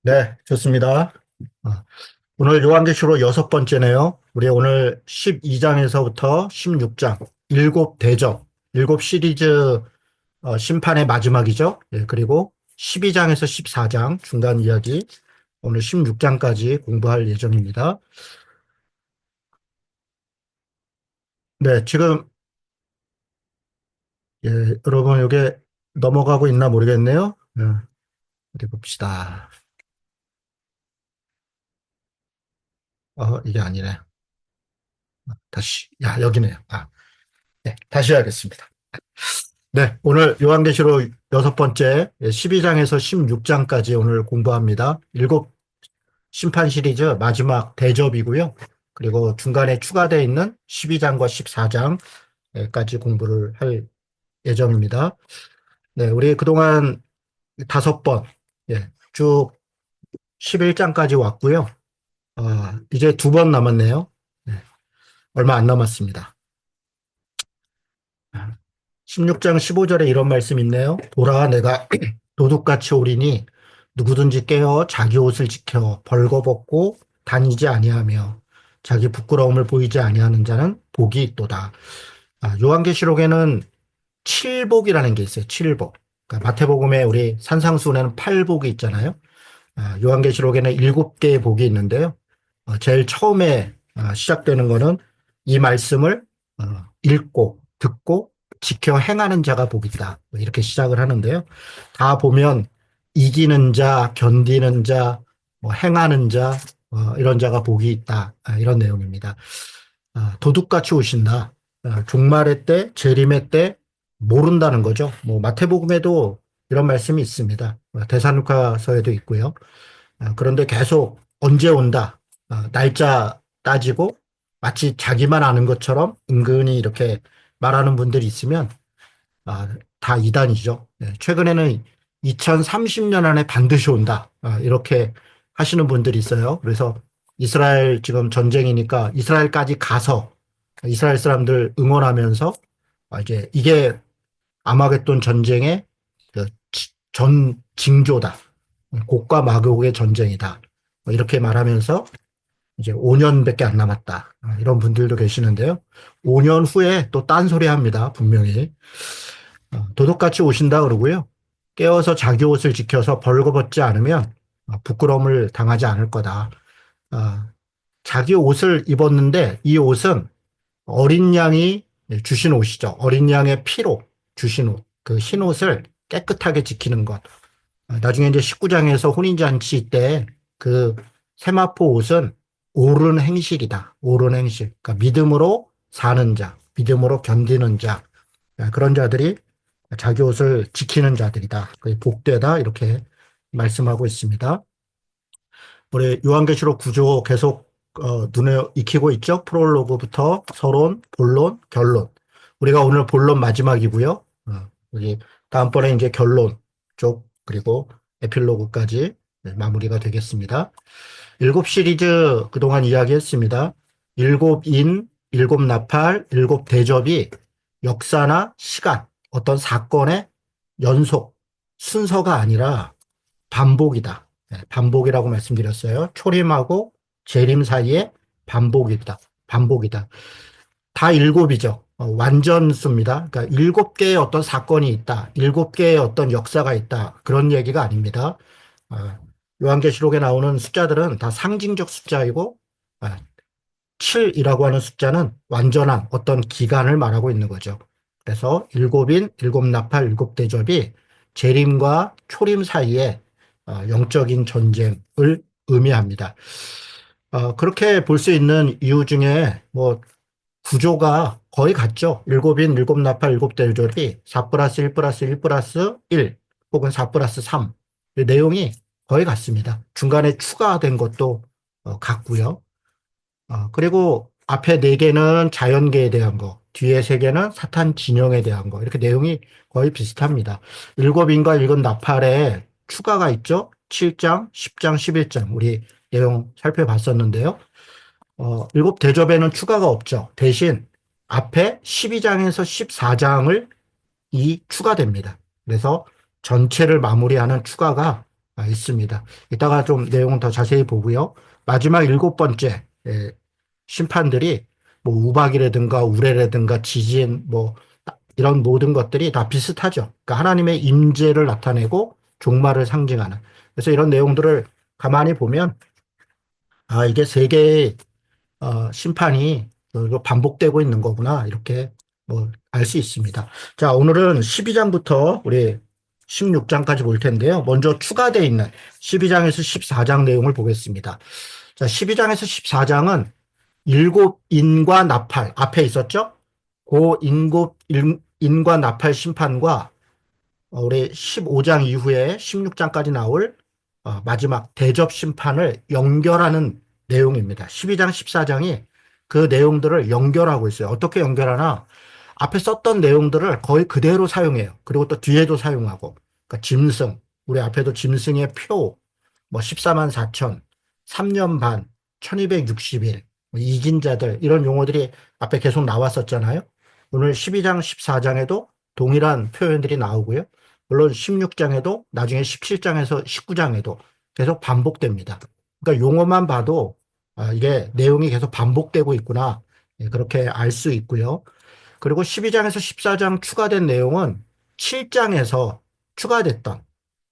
네, 좋습니다. 아, 오늘 요한계시록 여섯 번째네요. 우리 오늘 12장에서부터 16장, 일곱 대접, 일곱 시리즈 심판의 마지막이죠. 예, 그리고 12장에서 14장 중간 이야기, 오늘 16장까지 공부할 예정입니다. 네, 지금 예, 여러분 이게 넘어가고 있나 모르겠네요. 예, 어디 봅시다. 이게 아니네. 다시, 여기네요. 네, 다시 해야겠습니다. 네, 오늘 요한계시록 여섯 번째 12장에서 16장까지 오늘 공부합니다. 일곱 심판 시리즈 마지막 대접이고요. 그리고 중간에 추가되어 있는 12장과 14장까지 공부를 할 예정입니다. 네, 우리 그동안 다섯 번, 쭉 11장까지 왔고요. 이제 두 번 남았네요. 네, 얼마 안 남았습니다. 16장 15절에 이런 말씀 있네요. 보라, 내가 도둑같이 오리니 누구든지 깨어 자기 옷을 지켜 벌거벗고 다니지 아니하며 자기 부끄러움을 보이지 아니하는 자는 복이 있도다. 요한계시록에는 칠복이라는 게 있어요. 칠복. 그러니까 마태복음에 우리 산상수훈에는 팔복이 있잖아요. 요한계시록에는 일곱 개의 복이 있는데요. 제일 처음에 시작되는 거는 이 말씀을 읽고 듣고 지켜 행하는 자가 복이 있다. 뭐 이렇게 시작을 하는데요. 다 보면 이기는 자, 견디는 자, 뭐 행하는 자, 이런 자가 복이 있다. 이런 내용입니다. 도둑같이 오신다. 종말의 때, 재림의 때 모른다는 거죠. 뭐 마태복음에도 이런 말씀이 있습니다. 데살로니가서에도 있고요. 그런데 계속 언제 온다. 날짜 따지고 마치 자기만 아는 것처럼 은근히 이렇게 말하는 분들이 있으면 다 이단이죠. 최근에는 2030년 안에 반드시 온다. 이렇게 하시는 분들이 있어요. 그래서 이스라엘 지금 전쟁이니까 이스라엘까지 가서 이스라엘 사람들 응원하면서 이제 이게 아마겟돈 전쟁의 그전 징조다. 곡과 마곡의 전쟁이다. 뭐 이렇게 말하면서 이제 5년밖에 안 남았다. 이런 분들도 계시는데요. 5년 후에 또 딴소리 합니다. 분명히. 도둑같이 오신다 그러고요. 깨어서 자기 옷을 지켜서 벌거벗지 않으면 부끄러움을 당하지 않을 거다. 어, 자기 옷을 입었는데 이 옷은 어린 양이 주신 옷이죠. 어린 양의 피로 주신 옷. 그 흰 옷을 깨끗하게 지키는 것. 나중에 이제 19장에서 혼인잔치 때 그 세마포 옷은 옳은 행실이다. 옳은 행실. 그러니까 믿음으로 사는 자, 믿음으로 견디는 자, 그런 자들이 자기 옷을 지키는 자들이다. 복되다. 이렇게 말씀하고 있습니다. 우리 요한계시록 구조 계속 눈에 익히고 있죠. 프롤로그부터 서론, 본론, 결론. 우리가 오늘 본론 마지막이고요. 여기 다음번에 이제 결론 쪽 그리고 에필로그까지 마무리가 되겠습니다. 일곱 시리즈 그동안 이야기했습니다. 일곱 인, 일곱 나팔, 일곱 대접이 역사나 시간, 어떤 사건의 연속, 순서가 아니라 반복이다. 반복이라고 말씀드렸어요. 초림하고 재림 사이에 반복이다. 반복이다. 다 일곱이죠. 완전 수입니다. 그러니까 일곱 개의 어떤 사건이 있다. 일곱 개의 어떤 역사가 있다. 그런 얘기가 아닙니다. 어, 요한계시록에 나오는 숫자들은 다 상징적 숫자이고 7이라고 하는 숫자는 완전한 어떤 기간을 말하고 있는 거죠. 그래서 일곱인, 일곱 나팔, 일곱 대접이 재림과 초림 사이에 영적인 전쟁을 의미합니다. 그렇게 볼 수 있는 이유 중에 뭐 구조가 거의 같죠. 일곱인, 일곱 나팔, 일곱 대접이 4 플러스 1 플러스 1 플러스 1 혹은 4 플러스 3. 내용이 거의 같습니다. 중간에 추가된 것도 같고요. 그리고 앞에 네 개는 자연계에 대한 거, 뒤에 세 개는 사탄 진영에 대한 거, 이렇게 내용이 거의 비슷합니다. 일곱인과 일곱 나팔에 추가가 있죠. 7장, 10장, 11장. 우리 내용 살펴봤었는데요. 일곱 대접에는 추가가 없죠. 대신 앞에 12장에서 14장을 이 추가됩니다. 그래서 전체를 마무리하는 추가가 있습니다. 이따가 좀 내용은 더 자세히 보고요. 마지막 일곱 번째 심판들이 뭐 우박이라든가 우레라든가 지진 뭐 이런 모든 것들이 다 비슷하죠. 그러니까 하나님의 임재를 나타내고 종말을 상징하는. 그래서 이런 내용들을 가만히 보면 이게 세 개의 심판이 반복되고 있는 거구나 이렇게 뭐 알 수 있습니다. 자, 오늘은 12장부터 우리 16장까지 볼 텐데요. 먼저 추가되어 있는 12장에서 14장 내용을 보겠습니다. 자, 12장에서 14장은 일곱 인과 나팔 앞에 있었죠? 그 인과 나팔 심판과 우리 15장 이후에 16장까지 나올 마지막 대접 심판을 연결하는 내용입니다. 12장, 14장이 그 내용들을 연결하고 있어요. 어떻게 연결하나? 앞에 썼던 내용들을 거의 그대로 사용해요. 그리고 또 뒤에도 사용하고. 그러니까 짐승, 우리 앞에도 짐승의 표, 뭐 14만 4천, 3년 반, 1260일, 이긴 자들, 이런 용어들이 앞에 계속 나왔었잖아요. 오늘 12장, 14장에도 동일한 표현들이 나오고요. 물론 16장에도 나중에 17장에서 19장에도 계속 반복됩니다. 그러니까 용어만 봐도 이게 내용이 계속 반복되고 있구나. 그렇게 알 수 있고요. 그리고 12장에서 14장 추가된 내용은 7장에서 추가됐던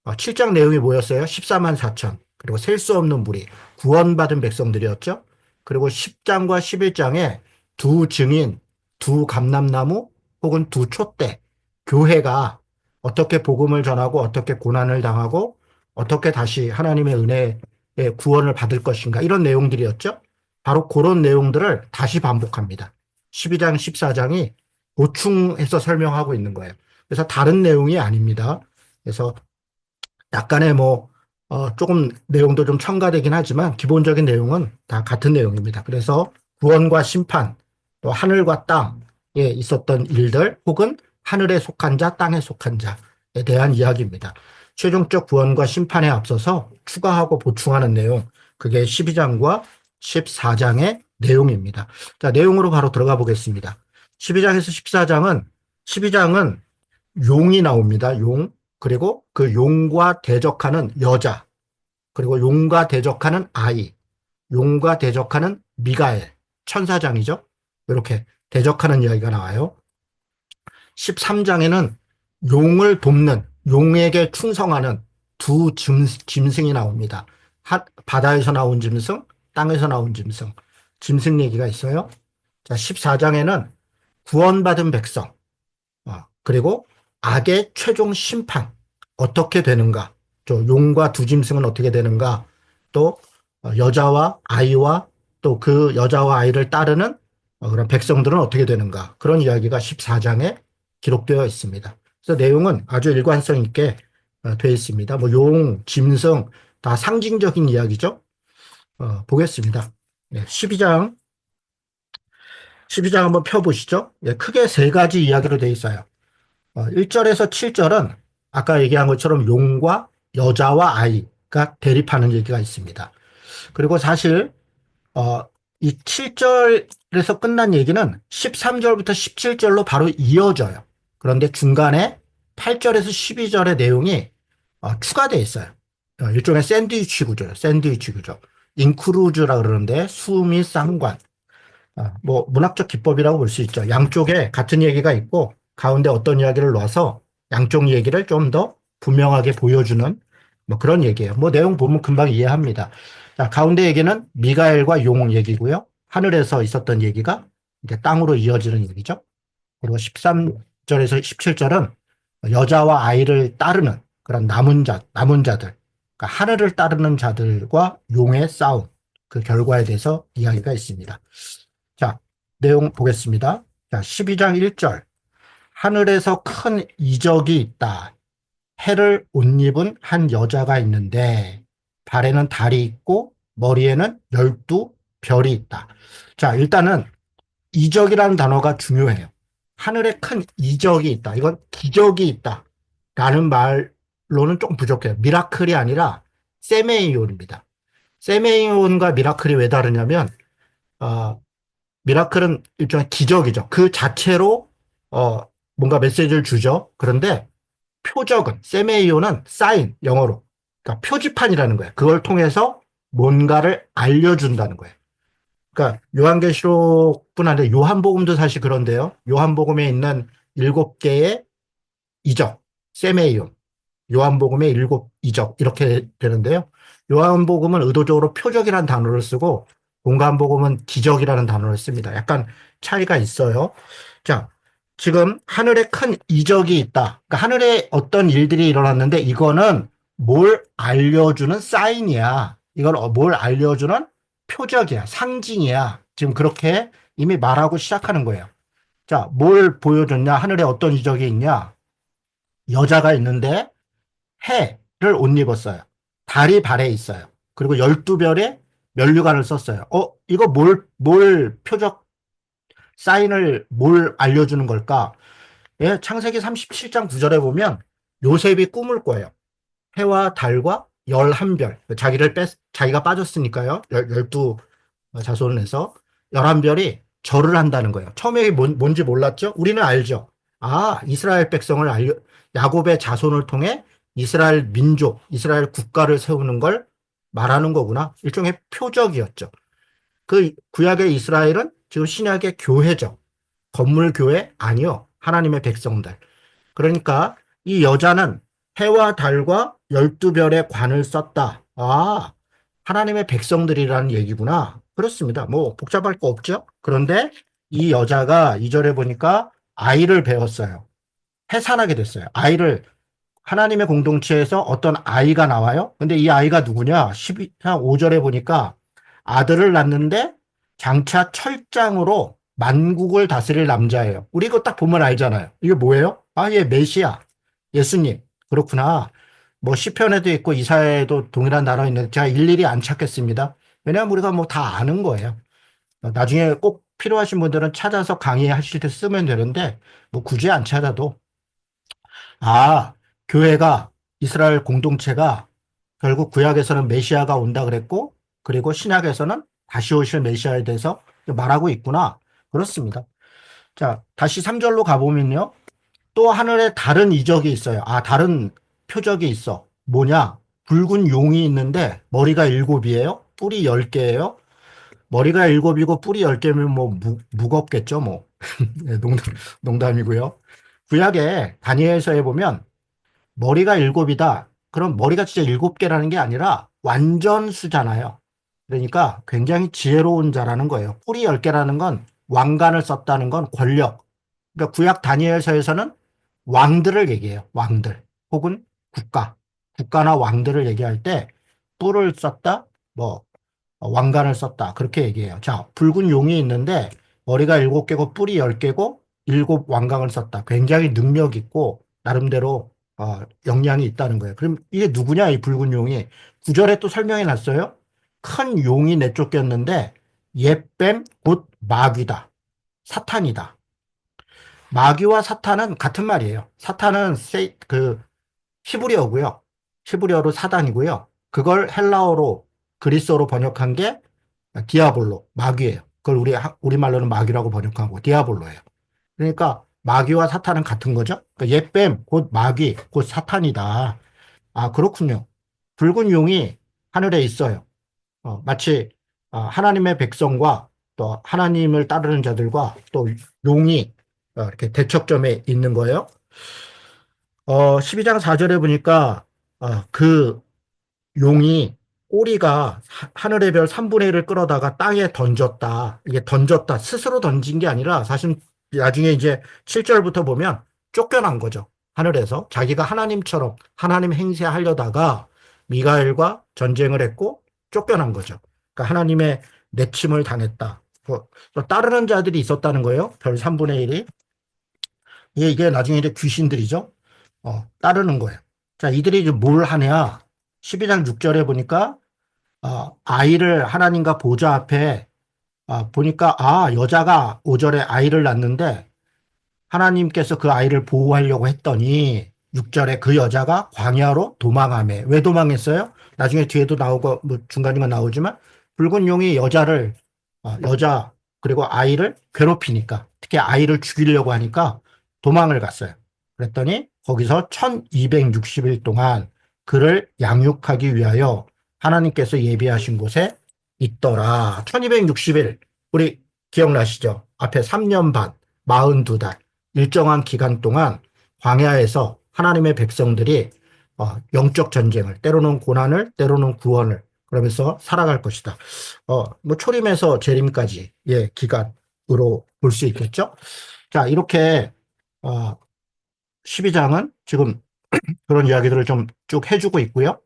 7장 내용이 뭐였어요? 14만 4천. 그리고 셀 수 없는 무리, 구원받은 백성들이었죠. 그리고 10장과 11장에 두 증인, 두 감람나무 혹은 두 촛대, 교회가 어떻게 복음을 전하고 어떻게 고난을 당하고 어떻게 다시 하나님의 은혜의 구원을 받을 것인가 이런 내용들이었죠. 바로 그런 내용들을 다시 반복합니다. 12장, 14장이 보충해서 설명하고 있는 거예요. 그래서 다른 내용이 아닙니다. 그래서 약간의 조금 내용도 좀 첨가되긴 하지만 기본적인 내용은 다 같은 내용입니다. 그래서 구원과 심판, 또 하늘과 땅에 있었던 일들 혹은 하늘에 속한 자, 땅에 속한 자에 대한 이야기입니다. 최종적 구원과 심판에 앞서서 추가하고 보충하는 내용, 그게 12장과 14장의 내용입니다. 자, 내용으로 바로 들어가 보겠습니다. 12장에서 14장은 12장은 용이 나옵니다. 용. 그리고 그 용과 대적하는 여자, 그리고 용과 대적하는 아이, 용과 대적하는 미가엘, 천사장이죠. 이렇게 대적하는 이야기가 나와요. 13장에는 용을 돕는, 용에게 충성하는 두 짐승이 나옵니다. 바다에서 나온 짐승, 땅에서 나온 짐승, 짐승 얘기가 있어요. 자, 14장에는 구원받은 백성, 그리고 악의 최종 심판 어떻게 되는가? 또 용과 두 짐승은 어떻게 되는가? 또 여자와 아이와 또 그 여자와 아이를 따르는 그런 백성들은 어떻게 되는가? 그런 이야기가 14장에 기록되어 있습니다. 그래서 내용은 아주 일관성 있게 되어 있습니다. 뭐 용, 짐승 다 상징적인 이야기죠. 보겠습니다. 12장, 12장 한번 펴보시죠. 크게 세 가지 이야기로 되어 있어요. 1절에서 7절은 아까 얘기한 것처럼 용과 여자와 아이가 대립하는 얘기가 있습니다. 그리고 사실 이 7절에서 끝난 얘기는 13절부터 17절로 바로 이어져요. 그런데 중간에 8절에서 12절의 내용이 추가되어 있어요. 일종의 샌드위치 구조예요. 샌드위치 구조. 인크루즈라 그러는데 수 및 쌍관. 뭐 문학적 기법이라고 볼 수 있죠. 양쪽에 같은 얘기가 있고 가운데 어떤 이야기를 놔서 양쪽 얘기를 좀 더 분명하게 보여주는 뭐 그런 얘기예요. 뭐 내용 보면 금방 이해합니다. 자, 가운데 얘기는 미가엘과 용 얘기고요. 하늘에서 있었던 얘기가 이제 땅으로 이어지는 얘기죠. 그리고 13절에서 17절은 여자와 아이를 따르는 그런 남은 자들, 그러니까 하늘을 따르는 자들과 용의 싸움, 그 결과에 대해서 이야기가 있습니다. 자, 내용 보겠습니다. 자, 12장 1절. 하늘에서 큰 이적이 있다. 해를 옷 입은 한 여자가 있는데 발에는 달이 있고 머리에는 12별이 있다. 자, 일단은 이적이라는 단어가 중요해요. 하늘에 큰 이적이 있다. 이건 기적이 있다. 라는 말로는 조금 부족해요. 미라클이 아니라 세메이온입니다. 세메이온과 미라클이 왜 다르냐면 미라클은 일종의 기적이죠. 그 자체로 뭔가 메시지를 주죠. 그런데 표적은 세메이오는 사인 영어로 그러니까 표지판이라는 거예요. 그걸 통해서 뭔가를 알려준다는 거예요. 그러니까 요한계시록뿐 아니라 요한복음도 사실 그런데요. 요한복음에 있는 7개의 이적, 세메이온, 요한복음의 7 이적 이렇게 되는데요. 요한복음은 의도적으로 표적이라는 단어를 쓰고 공간복음은 기적이라는 단어를 씁니다. 약간 차이가 있어요. 자, 지금 하늘에 큰 이적이 있다. 그러니까 하늘에 어떤 일들이 일어났는데 이거는 뭘 알려주는 사인이야. 이걸 뭘 알려주는 표적이야. 상징이야. 지금 그렇게 이미 말하고 시작하는 거예요. 자, 뭘 보여줬냐? 하늘에 어떤 이적이 있냐? 여자가 있는데 해를 옷 입었어요. 달이 발에 있어요. 그리고 12별에 면류관을 썼어요. 이거 뭘 표적 사인을 뭘 알려주는 걸까? 예, 창세기 37장 9절에 보면 요셉이 꿈을 꿔요. 해와 달과 11별. 자기가 빠졌으니까요. 12 자손을 해서 11별이 절을 한다는 거예요. 처음에 이게 뭔지 몰랐죠? 우리는 알죠. 아, 이스라엘 백성을 야곱의 자손을 통해 이스라엘 민족, 이스라엘 국가를 세우는 걸 말하는 거구나. 일종의 표적이었죠. 그 구약의 이스라엘은 지금 신약의 교회죠. 건물 교회? 아니요. 하나님의 백성들. 그러니까 이 여자는 해와 달과 12별의 관을 썼다. 아, 하나님의 백성들이라는 얘기구나. 그렇습니다. 뭐 복잡할 거 없죠? 그런데 이 여자가 2절에 보니까 아이를 배웠어요. 해산하게 됐어요. 하나님의 공동체에서 어떤 아이가 나와요. 근데 이 아이가 누구냐? 5절에 보니까 아들을 낳는데 장차 철장으로 만국을 다스릴 남자예요. 우리 이거 딱 보면 알잖아요. 이게 뭐예요? 아, 얘 메시아. 예수님. 그렇구나. 뭐 시편에도 있고 이사야에도 동일한 단어 있는데 제가 일일이 안 찾겠습니다. 왜냐하면 우리가 뭐 다 아는 거예요. 나중에 꼭 필요하신 분들은 찾아서 강의하실 때 쓰면 되는데 뭐 굳이 안 찾아도 아, 교회가 이스라엘 공동체가 결국 구약에서는 메시아가 온다 그랬고 그리고 신약에서는 다시 오실 메시아에 대해서 말하고 있구나. 그렇습니다. 자, 다시 3절로 가보면요. 또 하늘에 다른 이적이 있어요. 아, 다른 표적이 있어. 뭐냐? 붉은 용이 있는데 머리가 7이에요. 뿔이 10개예요. 머리가 7이고 뿔이 10개면 뭐 무겁겠죠, 뭐. 네, 농담이고요. 구약에 다니엘서에 보면 머리가 7이다. 그럼 머리가 진짜 7개라는 게 아니라 완전수잖아요. 그러니까 굉장히 지혜로운 자라는 거예요. 뿔이 10개라는 건 왕관을 썼다는 건 권력. 그러니까 구약 다니엘서에서는 왕들을 얘기해요. 왕들. 혹은 국가. 국가나 왕들을 얘기할 때 뿔을 썼다. 뭐 왕관을 썼다. 그렇게 얘기해요. 자, 붉은 용이 있는데 머리가 7개고 뿔이 10개고 7왕관을 썼다. 굉장히 능력 있고 나름대로 역량이 있다는 거예요. 그럼 이게 누구냐, 이 붉은 용이. 9절에 또 설명해 놨어요. 큰 용이 내쫓겼는데 옛뱀 곧 마귀다. 사탄이다. 마귀와 사탄은 같은 말이에요. 사탄은 히브리어고요. 히브리어로 사단이고요. 그걸 헬라어로 그리스어로 번역한 게 디아볼로, 마귀예요. 그걸 우리말로는 마귀라고 번역하고 디아볼로예요. 그러니까 마귀와 사탄은 같은 거죠. 그러니까 옛뱀, 곧 마귀, 곧 사탄이다. 아, 그렇군요. 붉은 용이 하늘에 있어요. 마치 하나님의 백성과 또 하나님을 따르는 자들과 또 용이 이렇게 대척점에 있는 거예요. 12장 4절에 보니까 그 용이 꼬리가 하늘의 별 3분의 1을 끌어다가 땅에 던졌다. 이게 던졌다. 스스로 던진 게 아니라 사실 나중에 이제 7절부터 보면 쫓겨난 거죠. 하늘에서. 자기가 하나님처럼 하나님 행세하려다가 미가엘과 전쟁을 했고 쫓겨난 거죠. 그러니까 하나님의 내침을 당했다. 또 따르는 자들이 있었다는 거예요. 별 3분의 1이. 이게 나중에 이제 귀신들이죠. 따르는 거예요. 자, 이들이 이제 뭘 하냐. 12장 6절에 보니까 아이를 하나님과 보좌 앞에 보니까 여자가 5절에 아이를 낳는데 하나님께서 그 아이를 보호하려고 했더니 6절에 그 여자가 광야로 도망하매. 왜 도망했어요? 나중에 뒤에도 나오고 뭐 중간중간 나오지만 붉은 용이 여자 그리고 아이를 괴롭히니까 특히 아이를 죽이려고 하니까 도망을 갔어요. 그랬더니 거기서 1260일 동안 그를 양육하기 위하여 하나님께서 예비하신 곳에 있더라. 1260일. 우리 기억나시죠? 앞에 3년 반, 42달, 일정한 기간 동안 광야에서 하나님의 백성들이 영적 전쟁을, 때로는 고난을, 때로는 구원을, 그러면서 살아갈 것이다. 뭐 초림에서 재림까지, 예, 기간으로 볼 수 있겠죠? 자, 이렇게, 12장은 지금 그런 이야기들을 좀 쭉 해주고 있고요.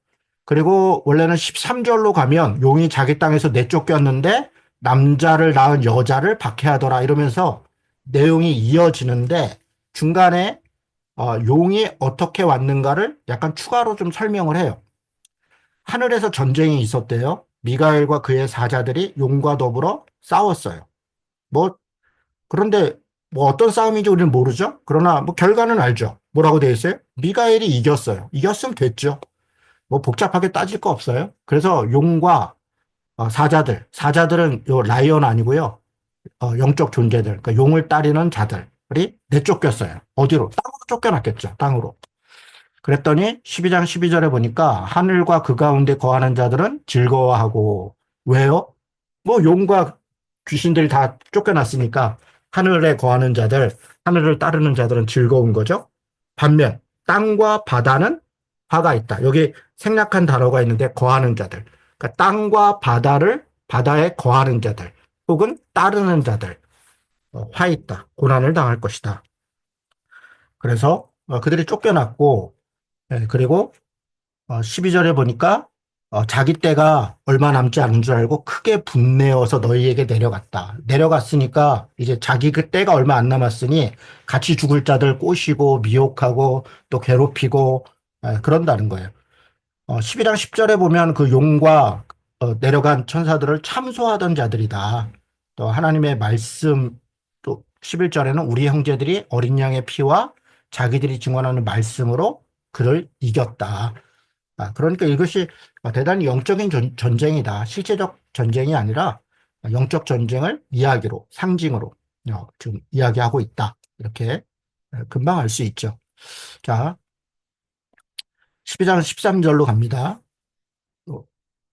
그리고 원래는 13절로 가면 용이 자기 땅에서 내쫓겼는데 남자를 낳은 여자를 박해하더라 이러면서 내용이 이어지는데 중간에 용이 어떻게 왔는가를 약간 추가로 좀 설명을 해요. 하늘에서 전쟁이 있었대요. 미가엘과 그의 사자들이 용과 더불어 싸웠어요. 뭐 그런데 뭐 어떤 싸움인지 우리는 모르죠. 그러나 뭐 결과는 알죠. 뭐라고 되어 있어요? 미가엘이 이겼어요. 이겼으면 됐죠. 뭐 복잡하게 따질 거 없어요. 그래서 용과 사자들은 요 라이언 아니고요. 영적 존재들, 그러니까 용을 따르는 자들이 내쫓겼어요. 어디로? 땅으로 쫓겨났겠죠. 땅으로. 그랬더니 12장 12절에 보니까 하늘과 그 가운데 거하는 자들은 즐거워하고 왜요? 뭐 용과 귀신들이 다 쫓겨났으니까 하늘에 거하는 자들, 하늘을 따르는 자들은 즐거운 거죠. 반면 땅과 바다는 화가 있다. 여기 생략한 단어가 있는데 거하는 자들. 그러니까 땅과 바다에 거하는 자들 혹은 따르는 자들 화 있다. 고난을 당할 것이다. 그래서 그들이 쫓겨났고 그리고 12절에 보니까 자기 때가 얼마 남지 않은 줄 알고 크게 분내어서 너희에게 내려갔다. 내려갔으니까 이제 자기 그 때가 얼마 안 남았으니 같이 죽을 자들 꼬시고 미혹하고 또 괴롭히고 그런다는 거예요. 12장 10절에 보면 그 용과 내려간 천사들을 참소하던 자들이다. 또 하나님의 말씀 또 11절에는 우리 형제들이 어린 양의 피와 자기들이 증언하는 말씀으로 그를 이겼다. 그러니까 이것이 대단히 영적인 전쟁이다. 실제적 전쟁이 아니라 영적 전쟁을 이야기로, 상징으로 지금 이야기하고 있다. 이렇게 금방 알 수 있죠. 자, 12장 13절로 갑니다.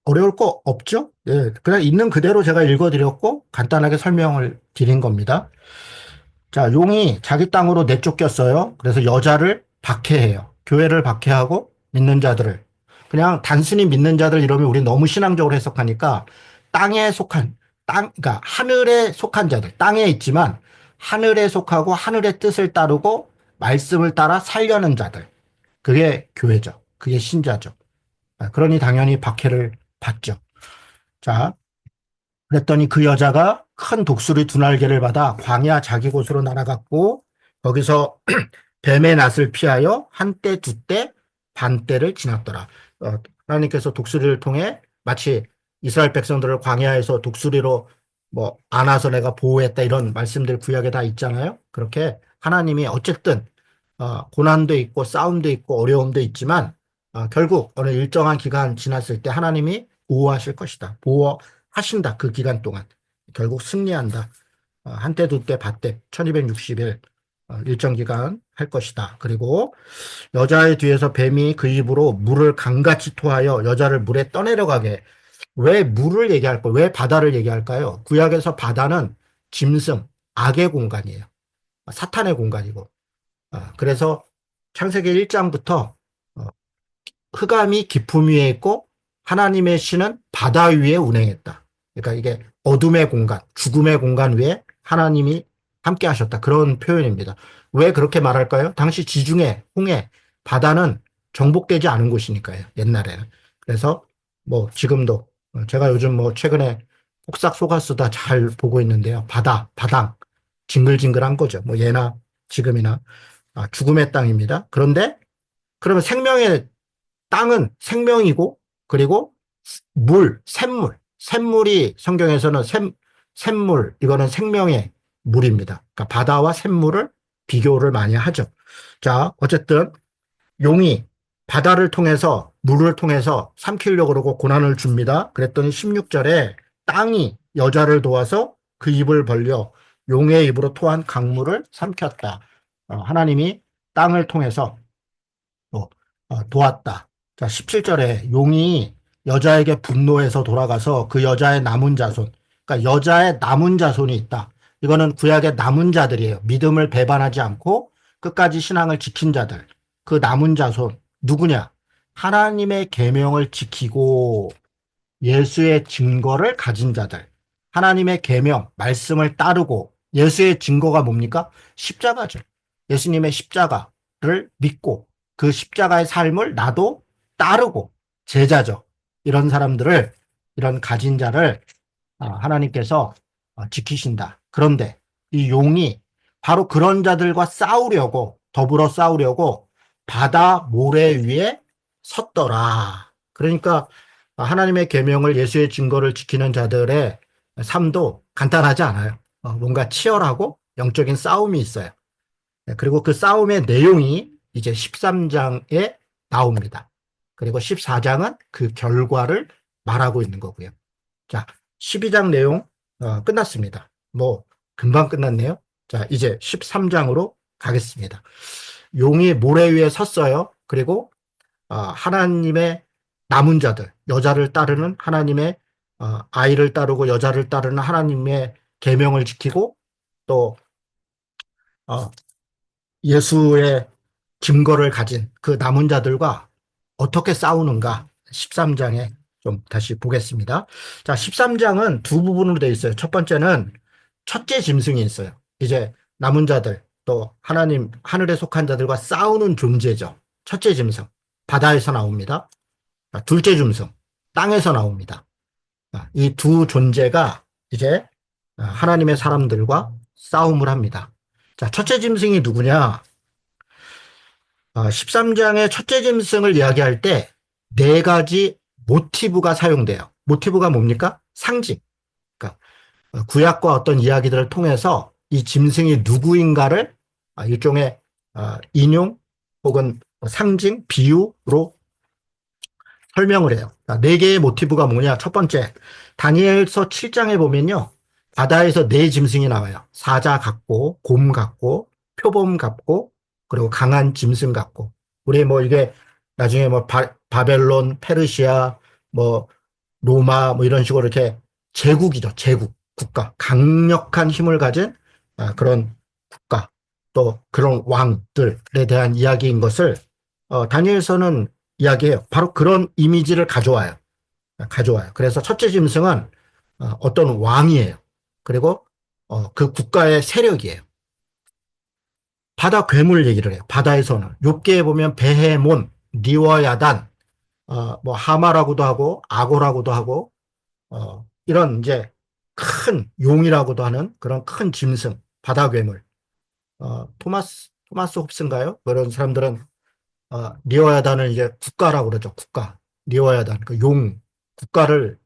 어려울 거 없죠? 예, 그냥 있는 그대로 제가 읽어드렸고 간단하게 설명을 드린 겁니다. 자, 용이 자기 땅으로 내쫓겼어요. 그래서 여자를 박해해요. 교회를 박해하고 믿는 자들을. 그냥 단순히 믿는 자들 이러면 우리 너무 신앙적으로 해석하니까 땅에 속한, 그러니까 하늘에 속한 자들, 땅에 있지만 하늘에 속하고 하늘의 뜻을 따르고 말씀을 따라 살려는 자들. 그게 교회죠. 그게 신자죠. 그러니 당연히 박해를 받죠. 자, 그랬더니 그 여자가 큰 독수리 두 날개를 받아 광야 자기 곳으로 날아갔고 거기서 뱀의 낫을 피하여 한때 두때 반때를 지났더라. 하나님께서 독수리를 통해 마치 이스라엘 백성들을 광야에서 독수리로 뭐 안아서 내가 보호했다 이런 말씀들 구약에 다 있잖아요. 그렇게 하나님이 어쨌든 고난도 있고 싸움도 있고 어려움도 있지만 결국 어느 일정한 기간 지났을 때 하나님이 보호하실 것이다. 보호하신다. 그 기간 동안. 결국 승리한다. 한때 두때 밭때 1260일 일정 기간 할 것이다. 그리고 여자의 뒤에서 뱀이 그 입으로 물을 강같이 토하여 여자를 물에 떠내려가게. 왜 물을 얘기할 거? 왜 바다를 얘기할까요? 구약에서 바다는 짐승, 악의 공간이에요. 사탄의 공간이고. 그래서 창세기 1장부터 흑암이 깊음 위에 있고 하나님의 신은 바다 위에 운행했다. 그러니까 이게 어둠의 공간, 죽음의 공간 위에 하나님이 함께 하셨다. 그런 표현입니다. 왜 그렇게 말할까요? 당시 지중해, 홍해, 바다는 정복되지 않은 곳이니까요. 옛날에는. 그래서 뭐 지금도 제가 요즘 뭐 최근에 폭삭 속았수다 잘 보고 있는데요. 바당, 징글징글한 거죠. 뭐 예나 지금이나 죽음의 땅입니다. 그런데 그러면 생명의 땅은 생명이고 그리고 샘물이 성경에서는 샘물 이거는 생명의 물입니다. 그러니까 바다와 샘물을 비교를 많이 하죠. 자, 어쨌든 용이 바다를 통해서 물을 통해서 삼키려고 그러고 고난을 줍니다. 그랬더니 16절에 땅이 여자를 도와서 그 입을 벌려 용의 입으로 토한 강물을 삼켰다. 하나님이 땅을 통해서 도왔다. 자, 17절에 용이 여자에게 분노해서 돌아가서 그 여자의 남은 자손, 그러니까 여자의 남은 자손이 있다. 이거는 구약의 남은 자들이에요. 믿음을 배반하지 않고 끝까지 신앙을 지킨 자들. 그 남은 자손 누구냐? 하나님의 계명을 지키고 예수의 증거를 가진 자들. 하나님의 계명, 말씀을 따르고 예수의 증거가 뭡니까? 십자가죠. 예수님의 십자가를 믿고 그 십자가의 삶을 나도 따르고 제자죠. 이런 사람들을, 이런 가진 자를 하나님께서 지키신다. 그런데 이 용이 바로 그런 자들과 싸우려고, 더불어 싸우려고 바다 모래 위에 섰더라. 그러니까 하나님의 계명을, 예수의 증거를 지키는 자들의 삶도 간단하지 않아요. 뭔가 치열하고 영적인 싸움이 있어요. 네, 그리고 그 싸움의 내용이 이제 13장에 나옵니다. 그리고 14장은 그 결과를 말하고 있는 거고요. 자, 12장 내용 끝났습니다. 뭐 금방 끝났네요. 자, 이제 13장으로 가겠습니다. 용이 모래 위에 섰어요. 그리고 하나님의 남은 자들, 여자를 따르는 하나님의 아이를 따르고 여자를 따르는 하나님의 계명을 지키고 또 어, 예수의 증거를 가진 그 남은 자들과 어떻게 싸우는가 13장에 좀 다시 보겠습니다. 자, 13장은 두 부분으로 되어 있어요. 첫 번째는 첫째 짐승이 있어요. 이제 남은 자들 또 하나님 하늘에 속한 자들과 싸우는 존재죠. 첫째 짐승 바다에서 나옵니다. 둘째 짐승 땅에서 나옵니다. 이 두 존재가 이제 하나님의 사람들과 싸움을 합니다. 자, 첫째 짐승이 누구냐? 13장의 첫째 짐승을 이야기할 때 네 가지 모티브가 사용돼요. 모티브가 뭡니까? 상징. 그러니까 구약과 어떤 이야기들을 통해서 이 짐승이 누구인가를 일종의 인용 혹은 상징, 비유로 설명을 해요. 네 개의 모티브가 뭐냐? 첫 번째, 다니엘서 7장에 보면요. 바다에서 네 짐승이 나와요. 사자 같고, 곰 같고, 표범 같고, 그리고 강한 짐승 같고. 우리 뭐 이게 나중에 뭐 바벨론, 페르시아, 뭐 로마 뭐 이런 식으로 이렇게 제국이죠. 제국, 국가. 강력한 힘을 가진 그런 국가. 또 그런 왕들에 대한 이야기인 것을 다니엘서는 이야기해요. 바로 그런 이미지를 가져와요. 가져와요. 그래서 첫째 짐승은 어떤 왕이에요. 그리고 그 국가의 세력이에요. 바다 괴물 얘기를 해요. 바다에서는 욥기에 보면 베헤몬, 리워야단, 뭐 하마라고도 하고 악어라고도 하고 이런 이제 큰 용이라고도 하는 그런 큰 짐승, 바다 괴물. 토마스 홉스인가요? 그런 사람들은 리워야단을 이제 국가라고 그러죠. 국가. 리워야단. 그 용, 국가를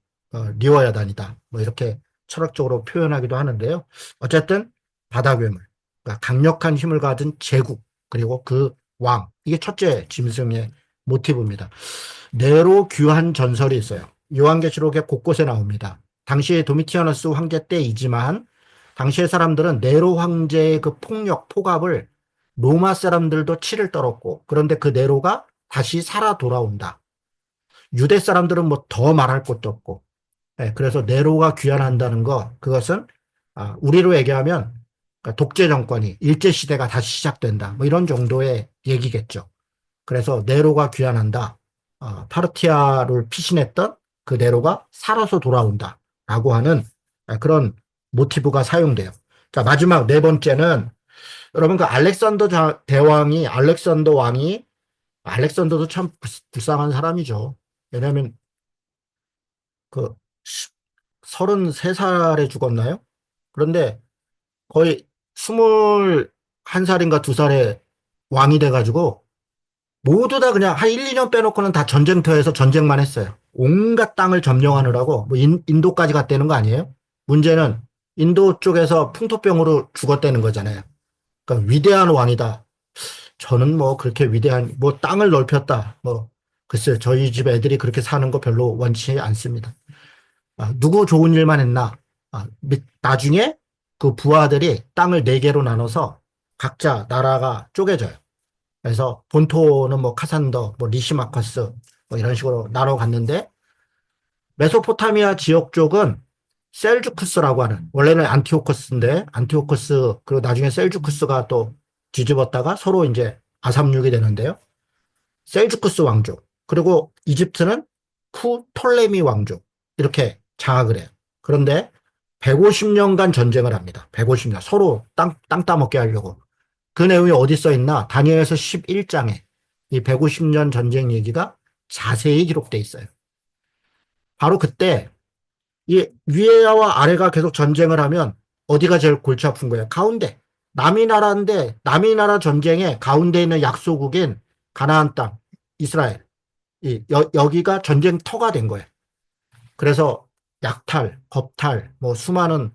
리워야단이다. 뭐 이렇게 철학적으로 표현하기도 하는데요. 어쨌든 바다 괴물. 그러니까 강력한 힘을 가진 제국. 그리고 그 왕. 이게 첫째 짐승의 모티브입니다. 네로 귀환 전설이 있어요. 요한계시록에 곳곳에 나옵니다. 당시에 도미티아누스 황제 때이지만 당시의 사람들은 네로 황제의 그 폭력, 폭압을 로마 사람들도 치를 떨었고 그런데 그 네로가 다시 살아 돌아온다. 유대 사람들은 뭐 더 말할 것도 없고 그래서 네로가 귀환한다는 거 그것은 우리로 얘기하면 그러니까 독재 정권이 일제시대가 다시 시작된다. 뭐 이런 정도의 얘기겠죠. 그래서 네로가 귀환한다. 파르티아를 피신했던 그 네로가 살아서 돌아온다. 라고 하는 그런 모티브가 사용돼요. 자, 마지막 네 번째는 여러분 그 대왕이 알렉산더 왕이 알렉산더도 참 불쌍한 사람이죠. 왜냐하면 그 33살에 죽었나요? 그런데 거의 21살인가 2살에 왕이 돼가지고 모두 다 그냥 한 1, 2년 빼놓고는 다 전쟁터에서 전쟁만 했어요. 온갖 땅을 점령하느라고 뭐 인도까지 갔다는 거 아니에요? 문제는 인도 쪽에서 풍토병으로 죽었다는 거잖아요. 그러니까 위대한 왕이다. 저는 뭐 그렇게 위대한 뭐 땅을 넓혔다. 뭐 글쎄요. 저희 집 애들이 그렇게 사는 거 별로 원치 않습니다. 누구 좋은 일만 했나? 나중에 그 부하들이 땅을 네 개로 나눠서 각자 나라가 쪼개져요. 그래서 본토는 뭐 카산더, 뭐 리시마커스, 뭐 이런 식으로 나눠 갔는데 메소포타미아 지역 쪽은 셀주크스라고 하는 원래는 안티오코스인데 안티오코스 그리고 나중에 셀주크스가 또 뒤집었다가 서로 이제 아삼육이 되는데요. 셀주크스 왕족 그리고 이집트는 쿠톨레미 왕족 이렇게 장악을 해요. 그런데 150년간 전쟁을 합니다. 150년 서로 땅 따먹게 하려고. 그 내용이 어디 써 있나? 다니엘서 11장에 이 150년 전쟁 얘기가 자세히 기록돼 있어요. 바로 그때 이 위에와 아래가 계속 전쟁을 하면 어디가 제일 골치 아픈 거예요? 가운데. 남이 나라인데 남이 나라 전쟁에 가운데 있는 약소국인 가나안 땅, 이스라엘. 여기가 전쟁터가 된 거예요. 그래서 약탈, 겁탈, 뭐 수많은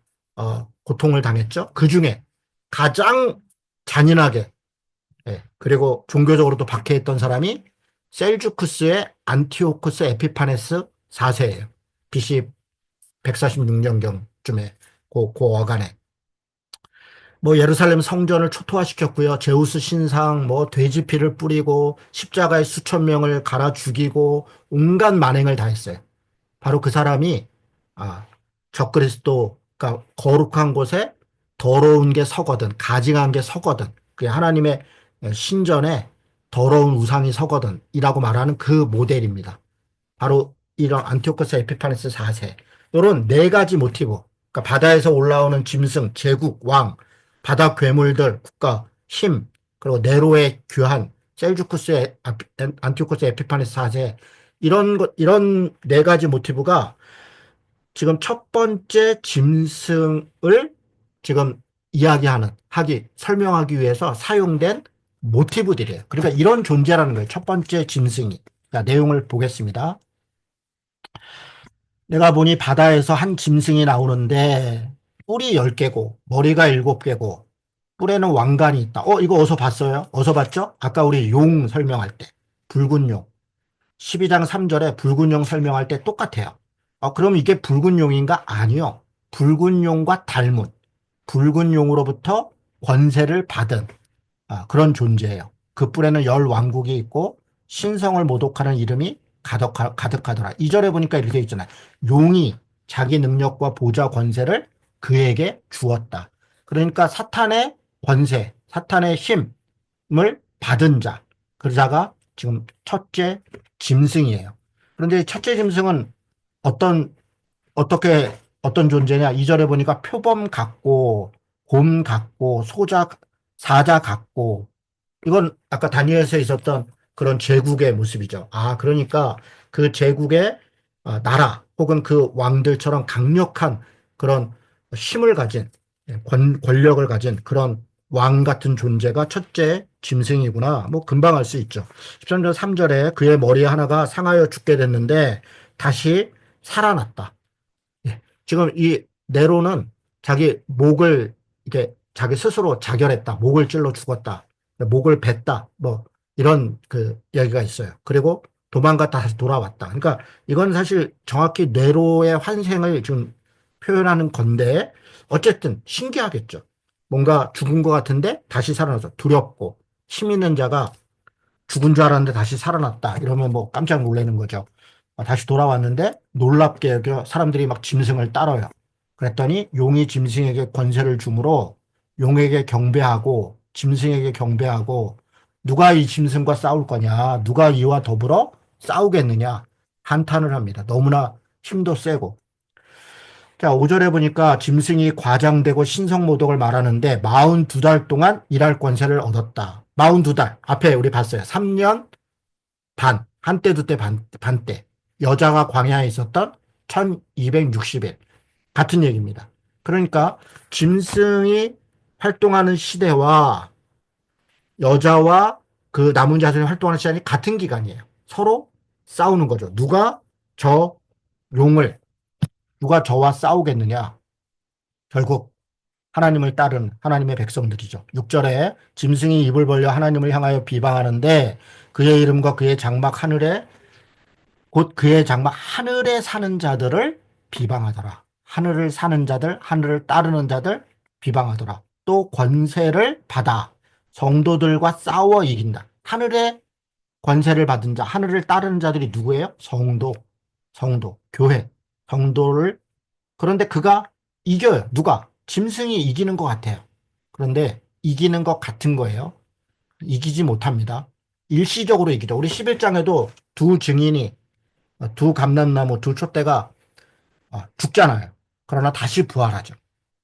고통을 당했죠. 그 중에 가장 잔인하게 그리고 종교적으로도 박해했던 사람이 셀주크스의 안티오쿠스 에피파네스 4세예요. BC 146년경쯤에 그 어간에 뭐 예루살렘 성전을 초토화시켰고요. 제우스 신상 뭐 돼지 피를 뿌리고 십자가에 수천 명을 갈아 죽이고 온갖 만행을 다 했어요. 바로 그 사람이 아, 적그리스도 그러니까 거룩한 곳에 더러운 게 서거든 가증한 게 서거든 그게 하나님의 신전에 더러운 우상이 서거든이라고 말하는 그 모델입니다. 바로 이런 안티오코스 에피파네스 4세 이런 네 가지 모티브 그러니까 바다에서 올라오는 짐승, 제국, 왕, 바다 괴물들, 국가, 힘 그리고 네로의 귀환, 셀주쿠스의 안티오코스 에피파네스 4세 이런 네 가지 모티브가 지금 첫 번째 짐승을 지금 설명하기 위해서 사용된 모티브들이에요. 그러니까 이런 존재라는 거예요. 첫 번째 짐승이. 자, 내용을 보겠습니다. 내가 보니 바다에서 한 짐승이 나오는데 뿔이 10개고 머리가 7개고 뿔에는 왕관이 있다. 이거 어디서 봤어요? 어디서 봤죠? 아까 우리 용 설명할 때 붉은 용 12장 3절에 붉은 용 설명할 때 똑같아요. 그럼 이게 붉은 용인가? 아니요. 붉은 용과 닮은 붉은 용으로부터 권세를 받은 그런 존재예요. 그 뿔에는 열 왕국이 있고 신성을 모독하는 이름이 가득하더라. 2절에 보니까 이렇게 있잖아요. 용이 자기 능력과 보좌 권세를 그에게 주었다. 그러니까 사탄의 권세, 사탄의 힘을 받은 자, 그 자가 지금 첫째 짐승이에요. 그런데 첫째 짐승은 어떤 어떤 존재냐? 2절에 보니까 표범 같고 곰 같고 사자 같고 이건 아까 다니엘서에 있었던 그런 제국의 모습이죠. 그러니까 그 제국의 나라 혹은 그 왕들처럼 강력한 그런 힘을 가진 권력을 가진 그런 왕 같은 존재가 첫째 짐승이구나. 뭐 금방 알 수 있죠. 13절 3절에 그의 머리 하나가 상하여 죽게 됐는데 다시 살아났다. 예. 지금 이 네로는 자기 목을 이렇게 자기 스스로 자결했다. 목을 찔러 죽었다. 목을 뱉다. 뭐 이런 그 이야기가 있어요. 그리고 도망갔다 다시 돌아왔다. 그러니까 이건 사실 정확히 네로의 환생을 지금 표현하는 건데 어쨌든 신기하겠죠. 뭔가 죽은 것 같은데 다시 살아나서 두렵고 힘 있는 자가 죽은 줄 알았는데 다시 살아났다. 이러면 뭐 깜짝 놀라는 거죠. 다시 돌아왔는데 놀랍게 여기 사람들이 막 짐승을 따라요. 그랬더니 용이 짐승에게 권세를 주므로 용에게 경배하고 짐승에게 경배하고 누가 이 짐승과 싸울 거냐? 누가 이와 더불어 싸우겠느냐? 한탄을 합니다. 너무나 힘도 세고. 자, 5절에 보니까 짐승이 과장되고 신성모독을 말하는데 42달 동안 일할 권세를 얻었다. 42달. 앞에 우리 봤어요. 3년 반. 한때 두때 반때. 여자가 광야에 있었던 1260일. 같은 얘기입니다. 그러니까 짐승이 활동하는 시대와 여자와 그 남은 자들이 활동하는 시간이 같은 기간이에요. 서로 싸우는 거죠. 저 용을, 누가 저와 싸우겠느냐. 결국 하나님을 따른 하나님의 백성들이죠. 6절에 짐승이 입을 벌려 하나님을 향하여 비방하는데 그의 이름과 그의 장막 하늘에 곧 그의 장막 하늘에 사는 자들을 비방하더라. 하늘을 사는 자들, 하늘을 따르는 자들 비방하더라. 또 권세를 받아 성도들과 싸워 이긴다. 하늘에 권세를 받은 자, 하늘을 따르는 자들이 누구예요? 교회, 성도를. 그런데 그가 이겨요. 누가? 짐승이 이기는 것 같아요. 그런데 이기는 것 같은 거예요. 이기지 못합니다. 일시적으로 이기죠. 우리 11장에도 두 증인이, 두 감람나무, 두 촛대가 죽잖아요. 그러나 다시 부활하죠.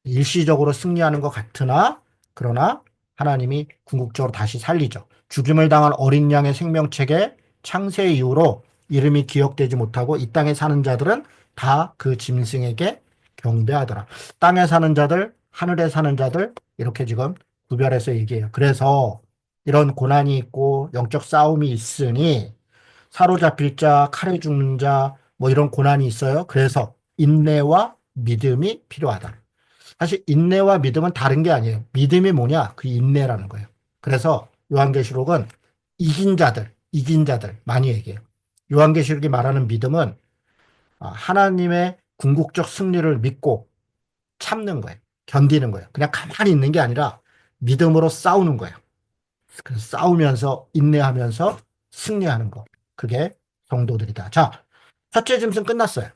일시적으로 승리하는 것 같으나, 그러나 하나님이 궁극적으로 다시 살리죠. 죽임을 당한 어린 양의 생명책에 창세 이후로 이름이 기억되지 못하고 이 땅에 사는 자들은 다 그 짐승에게 경배하더라. 땅에 사는 자들, 하늘에 사는 자들, 이렇게 지금 구별해서 얘기해요. 그래서 이런 고난이 있고 영적 싸움이 있으니 사로잡힐 자, 칼에 죽는 자, 뭐 이런 고난이 있어요. 그래서 인내와 믿음이 필요하다. 사실 인내와 믿음은 다른 게 아니에요. 믿음이 뭐냐? 그 인내라는 거예요. 그래서 요한계시록은 이긴 자들 많이 얘기해요. 요한계시록이 말하는 믿음은 하나님의 궁극적 승리를 믿고 참는 거예요. 견디는 거예요. 그냥 가만히 있는 게 아니라 믿음으로 싸우는 거예요. 그래서 싸우면서 인내하면서 승리하는 거. 그게 성도들이다. 자, 첫째 짐승 끝났어요.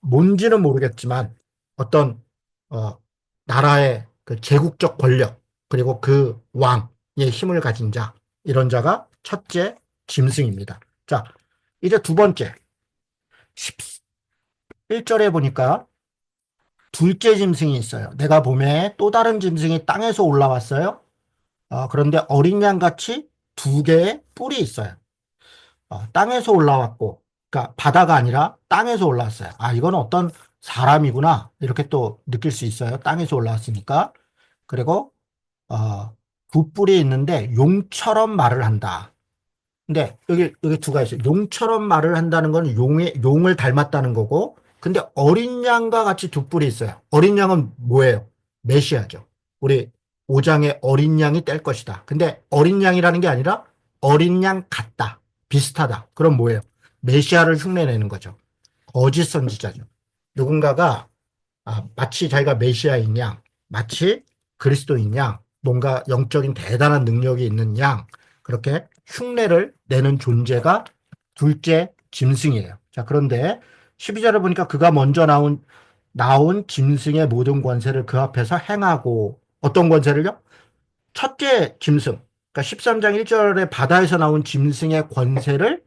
뭔지는 모르겠지만 어떤 어, 나라의 그 제국적 권력 그리고 그 왕의 힘을 가진 자 이런 자가 첫째 짐승입니다. 자, 이제 두 번째 11절에 보니까 둘째 짐승이 있어요. 내가 봄에 또 다른 짐승이 땅에서 올라왔어요. 그런데 어린 양같이 두 개의 뿔이 있어요. 땅에서 올라왔고, 그러니까 바다가 아니라 땅에서 올라왔어요. 이건 어떤 사람이구나. 이렇게 또 느낄 수 있어요. 땅에서 올라왔으니까. 그리고, 두 뿔이 있는데 용처럼 말을 한다. 근데 여기 두 가지 있어요. 용처럼 말을 한다는 건 용을 닮았다는 거고, 근데 어린 양과 같이 두 뿔이 있어요. 어린 양은 뭐예요? 메시아죠. 우리 5장에 어린 양이 뗄 것이다. 근데 어린 양이라는 게 아니라 어린 양 같다. 비슷하다. 그럼 뭐예요? 메시아를 흉내내는 거죠. 거짓 선지자죠. 누군가가 마치 자기가 메시아인 양, 마치 그리스도인 양, 뭔가 영적인 대단한 능력이 있는 양, 그렇게 흉내를 내는 존재가 둘째 짐승이에요. 자, 그런데 12절을 보니까 그가 먼저 나온 짐승의 모든 권세를 그 앞에서 행하고, 어떤 권세를요? 첫째 짐승, 그러니까 13장 1절에 바다에서 나온 짐승의 권세를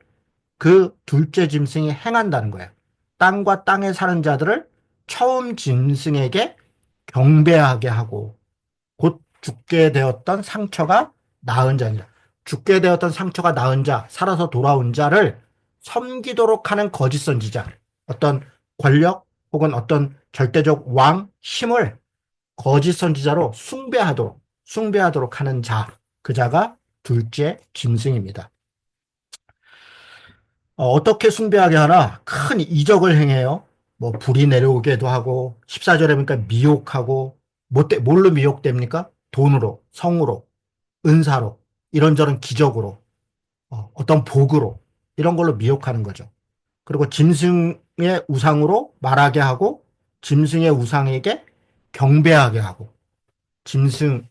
그 둘째 짐승이 행한다는 거예요. 땅과 땅에 사는 자들을 처음 짐승에게 경배하게 하고 곧 죽게 되었던 상처가 나은 자니라. 죽게 되었던 상처가 나은 자, 살아서 돌아온 자를 섬기도록 하는 거짓 선지자, 어떤 권력 혹은 어떤 절대적 왕, 힘을 거짓 선지자로 숭배하도록 하는 자, 그 자가 둘째 짐승입니다. 어떻게 숭배하게 하나? 큰 이적을 행해요. 뭐 불이 내려오게도 하고 14절에 보니까 미혹하고 뭘로 미혹됩니까? 돈으로, 성으로, 은사로, 이런저런 기적으로, 어떤 복으로 이런 걸로 미혹하는 거죠. 그리고 짐승의 우상으로 말하게 하고 짐승의 우상에게 경배하게 하고 짐승의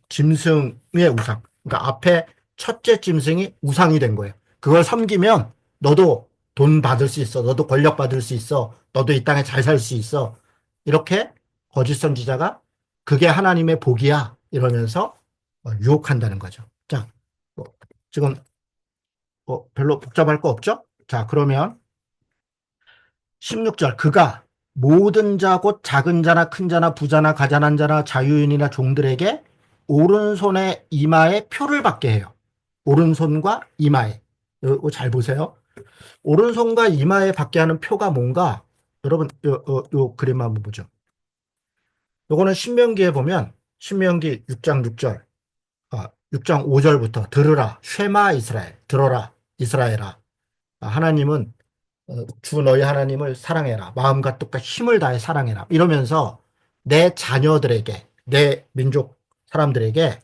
우상. 그러니까 앞에 첫째 짐승이 우상이 된 거예요. 그걸 섬기면 너도 돈 받을 수 있어. 너도 권력 받을 수 있어. 너도 이 땅에 잘 살 수 있어. 이렇게 거짓 선지자가 그게 하나님의 복이야. 이러면서 유혹한다는 거죠. 자, 뭐 지금 별로 복잡할 거 없죠? 자, 그러면 16절 그가 모든 자 곧 작은 자나 큰 자나 부자나 가난한 자나 자유인이나 종들에게 오른손에 이마에 표를 받게 해요. 오른손과 이마에. 이거 잘 보세요. 오른손과 이마에 받게 하는 표가 뭔가 여러분 요 그림 한번 보죠. 요거는 신명기에 보면 신명기 6장 6절 6장 5절부터 들으라 쉐마 이스라엘 들어라 이스라엘아 하나님은 주 너희 하나님을 사랑해라. 마음과 뜻과 힘을 다해 사랑해라. 이러면서 내 자녀들에게, 내 민족 사람들에게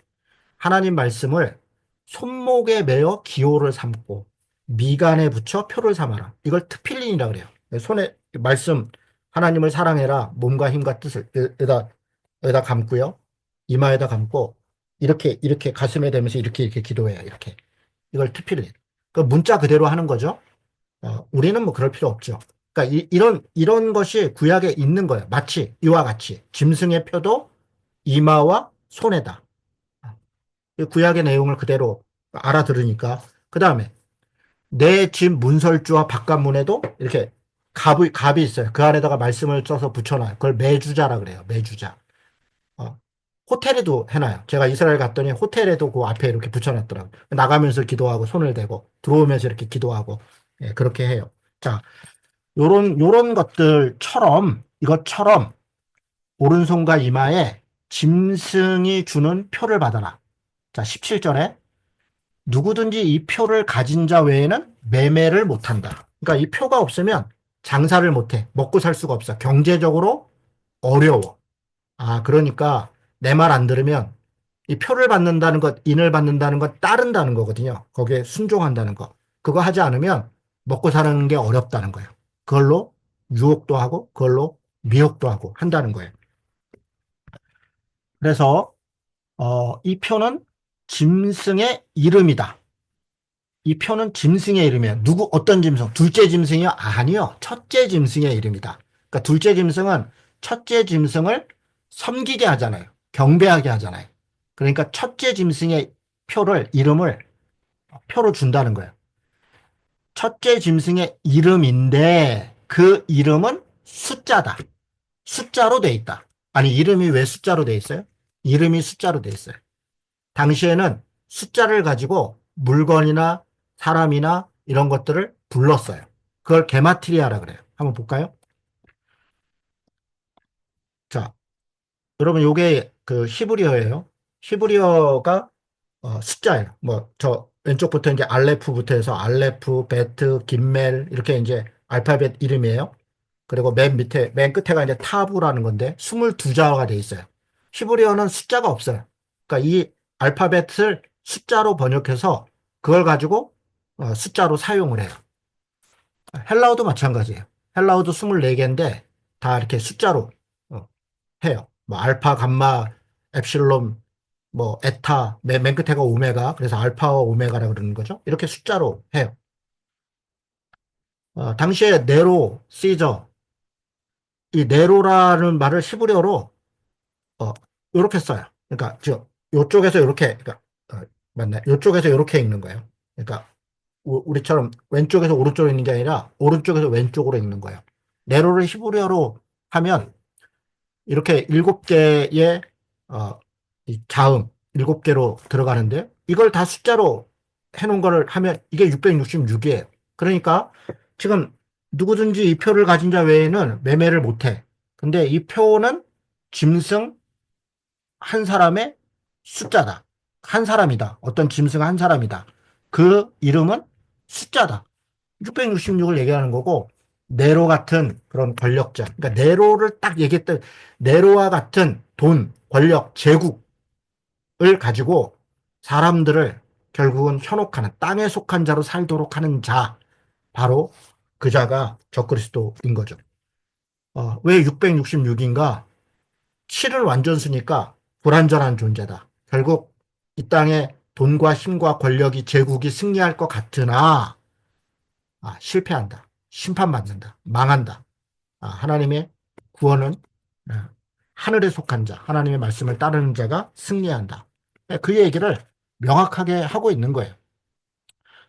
하나님 말씀을 손목에 매어 기호를 삼고 미간에 붙여 표를 삼아라. 이걸 트필린이라 그래요. 손에 말씀 하나님을 사랑해라. 몸과 힘과 뜻을 여기다 감고요. 이마에다 감고 이렇게 가슴에 대면서 이렇게 기도해요. 이렇게. 이걸 트필린. 그 문자 그대로 하는 거죠. 우리는 뭐 그럴 필요 없죠. 그러니까 이런 것이 구약에 있는 거예요. 마치 이와 같이 짐승의 표도 이마와 손에다. 이 구약의 내용을 그대로 알아들으니까. 그 다음에 내 집 문설주와 바깥문에도 이렇게 갑이 있어요. 그 안에다가 말씀을 써서 붙여놔요. 그걸 매주자라 그래요. 매주자. 어, 호텔에도 해놔요. 제가 이스라엘 갔더니 호텔에도 그 앞에 이렇게 붙여놨더라고요. 나가면서 기도하고 손을 대고 들어오면서 이렇게 기도하고 예, 그렇게 해요. 자, 요런 것들처럼 이것처럼 오른손과 이마에 짐승이 주는 표를 받아라. 자, 17절에 누구든지 이 표를 가진 자 외에는 매매를 못한다. 그러니까 이 표가 없으면 장사를 못해. 먹고 살 수가 없어. 경제적으로 어려워. 그러니까 내 말 안 들으면 이 표를 받는다는 것, 인을 받는다는 것 따른다는 거거든요. 거기에 순종한다는 거. 그거 하지 않으면 먹고 사는 게 어렵다는 거예요. 그걸로 유혹도 하고 그걸로 미혹도 하고 한다는 거예요. 그래서 이 표는 짐승의 이름이다. 이 표는 짐승의 이름이에요. 어떤 짐승? 둘째 짐승이요? 아니요. 첫째 짐승의 이름이다. 그러니까 둘째 짐승은 첫째 짐승을 섬기게 하잖아요. 경배하게 하잖아요. 그러니까 첫째 짐승의 이름을 표로 준다는 거예요. 첫째 짐승의 이름인데 그 이름은 숫자다. 숫자로 돼 있다. 아니, 이름이 왜 숫자로 돼 있어요? 이름이 숫자로 돼 있어요. 당시에는 숫자를 가지고 물건이나 사람이나 이런 것들을 불렀어요. 그걸 게마트리아라 그래요. 한번 볼까요? 자, 여러분 요게 그 히브리어예요. 히브리어가 숫자예요. 뭐 저 왼쪽부터 이제 알레프부터 해서 알레프, 베트, 김멜 이렇게 이제 알파벳 이름이에요. 그리고 맨 끝에가 이제 타부라는 건데 22자어가 돼 있어요. 히브리어는 숫자가 없어요. 그러니까 이 알파벳을 숫자로 번역해서 그걸 가지고 숫자로 사용을 해요. 헬라어도 마찬가지예요. 헬라어도 24개인데 다 이렇게 숫자로 어, 해요. 뭐 알파, 감마, 엡실론, 뭐 에타, 맨 끝에가 오메가, 그래서 알파와 오메가라 그러는 거죠. 이렇게 숫자로 해요. 당시에 네로, 시저, 이 네로라는 말을 히브리어로 어, 요렇게 써요. 그러니까 요쪽에서 요렇게 그러니까 맞네. 요쪽에서 요렇게 읽는 거예요. 그러니까 우리처럼 왼쪽에서 오른쪽으로 읽는 게 아니라 오른쪽에서 왼쪽으로 읽는 거예요. 네로를 히브리어로 하면 이렇게 7개의 이 자음 7개로 들어가는데 이걸 다 숫자로 해놓은 거를 하면 이게 666이에요. 그러니까 지금 누구든지 이 표를 가진 자 외에는 매매를 못해. 근데 이 표는 짐승 한 사람의 숫자다. 한 사람이다. 어떤 짐승 한 사람이다. 그 이름은 숫자다. 666을 얘기하는 거고 네로 같은 그런 권력자. 그러니까 네로를 딱 얘기했던 네로와 같은 돈, 권력, 제국을 가지고 사람들을 결국은 현혹하는 땅에 속한 자로 살도록 하는 자. 바로 그 자가 적그리스도인 거죠. 왜 666인가? 7은 완전수니까 불완전한 존재다. 결국 이 땅에 돈과 힘과 권력이 제국이 승리할 것 같으나 실패한다. 심판받는다. 망한다. 하나님의 구원은 하늘에 속한 자, 하나님의 말씀을 따르는 자가 승리한다. 그 얘기를 명확하게 하고 있는 거예요.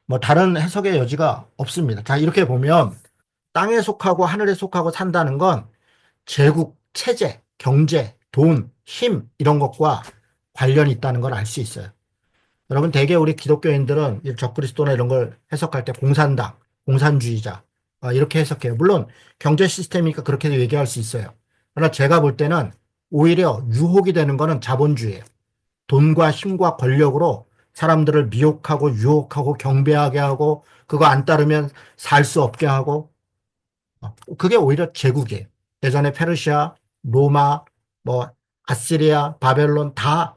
뭐 다른 해석의 여지가 없습니다. 자, 이렇게 보면 땅에 속하고 하늘에 속하고 산다는 건 제국, 체제, 경제, 돈, 힘 이런 것과 관련이 있다는 걸 알 수 있어요. 여러분 대개 우리 기독교인들은 적그리스도나 이런 걸 해석할 때 공산당, 공산주의자 이렇게 해석해요. 물론 경제 시스템이니까 그렇게 얘기할 수 있어요. 그러나 제가 볼 때는 오히려 유혹이 되는 거는 자본주의예요. 돈과 힘과 권력으로 사람들을 미혹하고 유혹하고 경배하게 하고 그거 안 따르면 살 수 없게 하고 그게 오히려 제국이에요. 예전에 페르시아, 로마, 뭐 아시리아, 바벨론 다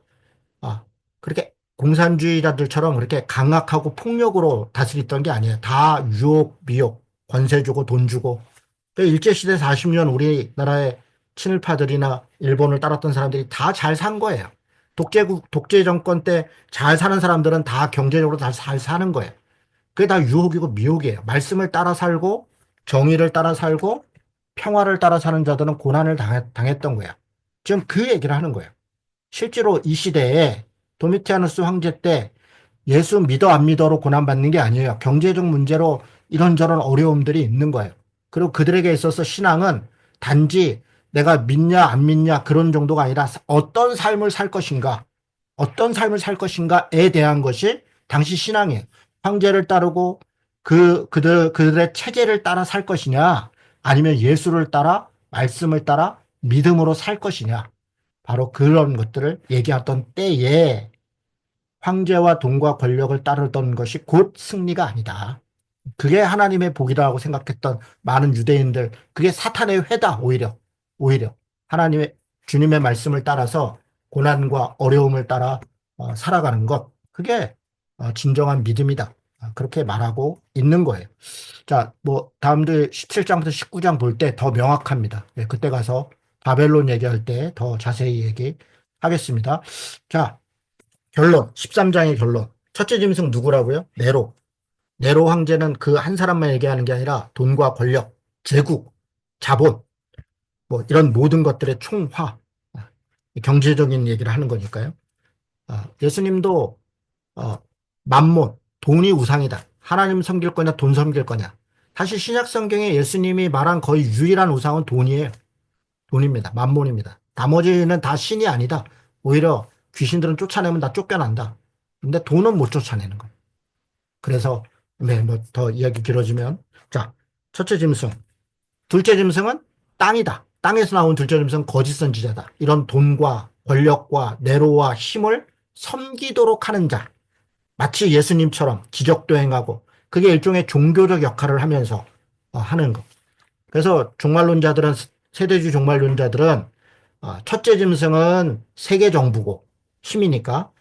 그렇게 공산주의자들처럼 그렇게 강압하고 폭력으로 다스렸던 게 아니에요. 다 유혹, 미혹, 권세 주고 돈 주고. 일제시대 40년 우리나라의 친일파들이나 일본을 따랐던 사람들이 다 잘 산 거예요. 독재 정권 때 잘 사는 사람들은 다 경제적으로 다 잘 사는 거예요. 그게 다 유혹이고 미혹이에요. 말씀을 따라 살고 정의를 따라 살고 평화를 따라 사는 자들은 고난을 당했던 거야. 지금 그 얘기를 하는 거예요. 실제로 이 시대에 도미티아누스 황제 때 예수 믿어 안 믿어로 고난받는 게 아니에요. 경제적 문제로 이런저런 어려움들이 있는 거예요. 그리고 그들에게 있어서 신앙은 단지 내가 믿냐 안 믿냐 그런 정도가 아니라 어떤 삶을 살 것인가, 어떤 삶을 살 것인가에 대한 것이 당시 신앙이에요. 황제를 따르고 그들의 체제를 따라 살 것이냐, 아니면 예수를 따라 말씀을 따라 믿음으로 살 것이냐. 바로 그런 것들을 얘기하던 때에 황제와 돈과 권력을 따르던 것이 곧 승리가 아니다. 그게 하나님의 복이라고 생각했던 많은 유대인들, 그게 사탄의 회다, 오히려. 하나님의, 주님의 말씀을 따라서 고난과 어려움을 따라 살아가는 것, 그게 진정한 믿음이다. 그렇게 말하고 있는 거예요. 자, 뭐, 다음들 17장부터 19장 볼 때 더 명확합니다. 예, 그때 가서 바벨론 얘기할 때 더 자세히 얘기하겠습니다. 자, 결론, 13장의 결론. 첫째 짐승 누구라고요? 네로. 네로 황제는 그 한 사람만 얘기하는 게 아니라 돈과 권력, 제국, 자본, 뭐 이런 모든 것들의 총화, 경제적인 얘기를 하는 거니까요. 예수님도 어, 만몬, 돈이 우상이다. 하나님 섬길 거냐, 돈 섬길 거냐. 사실 신약 성경에 예수님이 말한 거의 유일한 우상은 돈이에요. 돈입니다. 만몬입니다. 나머지는 다 신이 아니다. 오히려 귀신들은 쫓아내면 다 쫓겨난다. 근데 돈은 못 쫓아내는 거예요. 그래서 네, 뭐 더 이야기 길어지면 자, 첫째 짐승, 둘째 짐승은 땅이다. 땅에서 나온 둘째 짐승은 거짓 선지자다. 이런 돈과 권력과 내로와 힘을 섬기도록 하는 자. 마치 예수님처럼 기적도 행하고 그게 일종의 종교적 역할을 하면서 하는 거. 그래서 종말론자들은 세대주 종말론자들은 첫째 짐승은 세계 정부고 힘이니까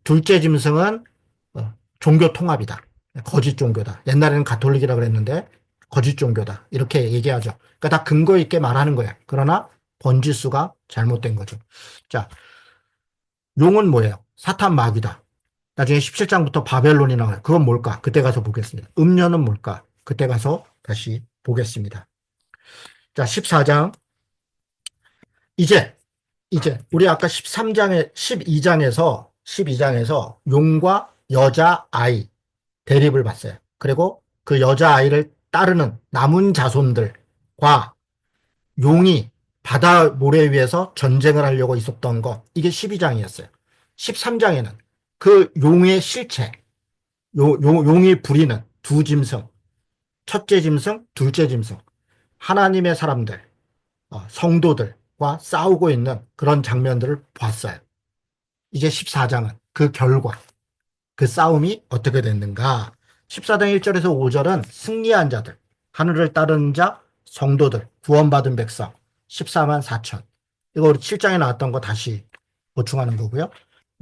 둘째 짐승은 종교 통합이다. 거짓 종교다. 옛날에는 가톨릭이라 그랬는데 거짓 종교다. 이렇게 얘기하죠. 그러니까 다 근거 있게 말하는 거야. 그러나 번지수가 잘못된 거죠. 자, 용은 뭐예요? 사탄 마귀다. 나중에 17장부터 바벨론이 나와요. 그건 뭘까? 그때 가서 보겠습니다. 음료는 뭘까? 그때 가서 다시 보겠습니다. 자, 14장. 이제 우리 아까 12장에서 용과 여자아이 대립을 봤어요. 그리고 그 여자아이를 따르는 남은 자손들과 용이 바다 모래 위에서 전쟁을 하려고 있었던 거, 이게 12장이었어요. 13장에는 그 용의 실체, 용이 부리는 두 짐승, 첫째 짐승, 둘째 짐승, 하나님의 사람들, 성도들과 싸우고 있는 그런 장면들을 봤어요. 이제 14장은 그 결과, 그 싸움이 어떻게 됐는가. 14장 1절에서 5절은 승리한 자들, 하늘을 따르는 자, 성도들, 구원받은 백성, 14만 4천. 이거 우리 7장에 나왔던 거 다시 보충하는 거고요.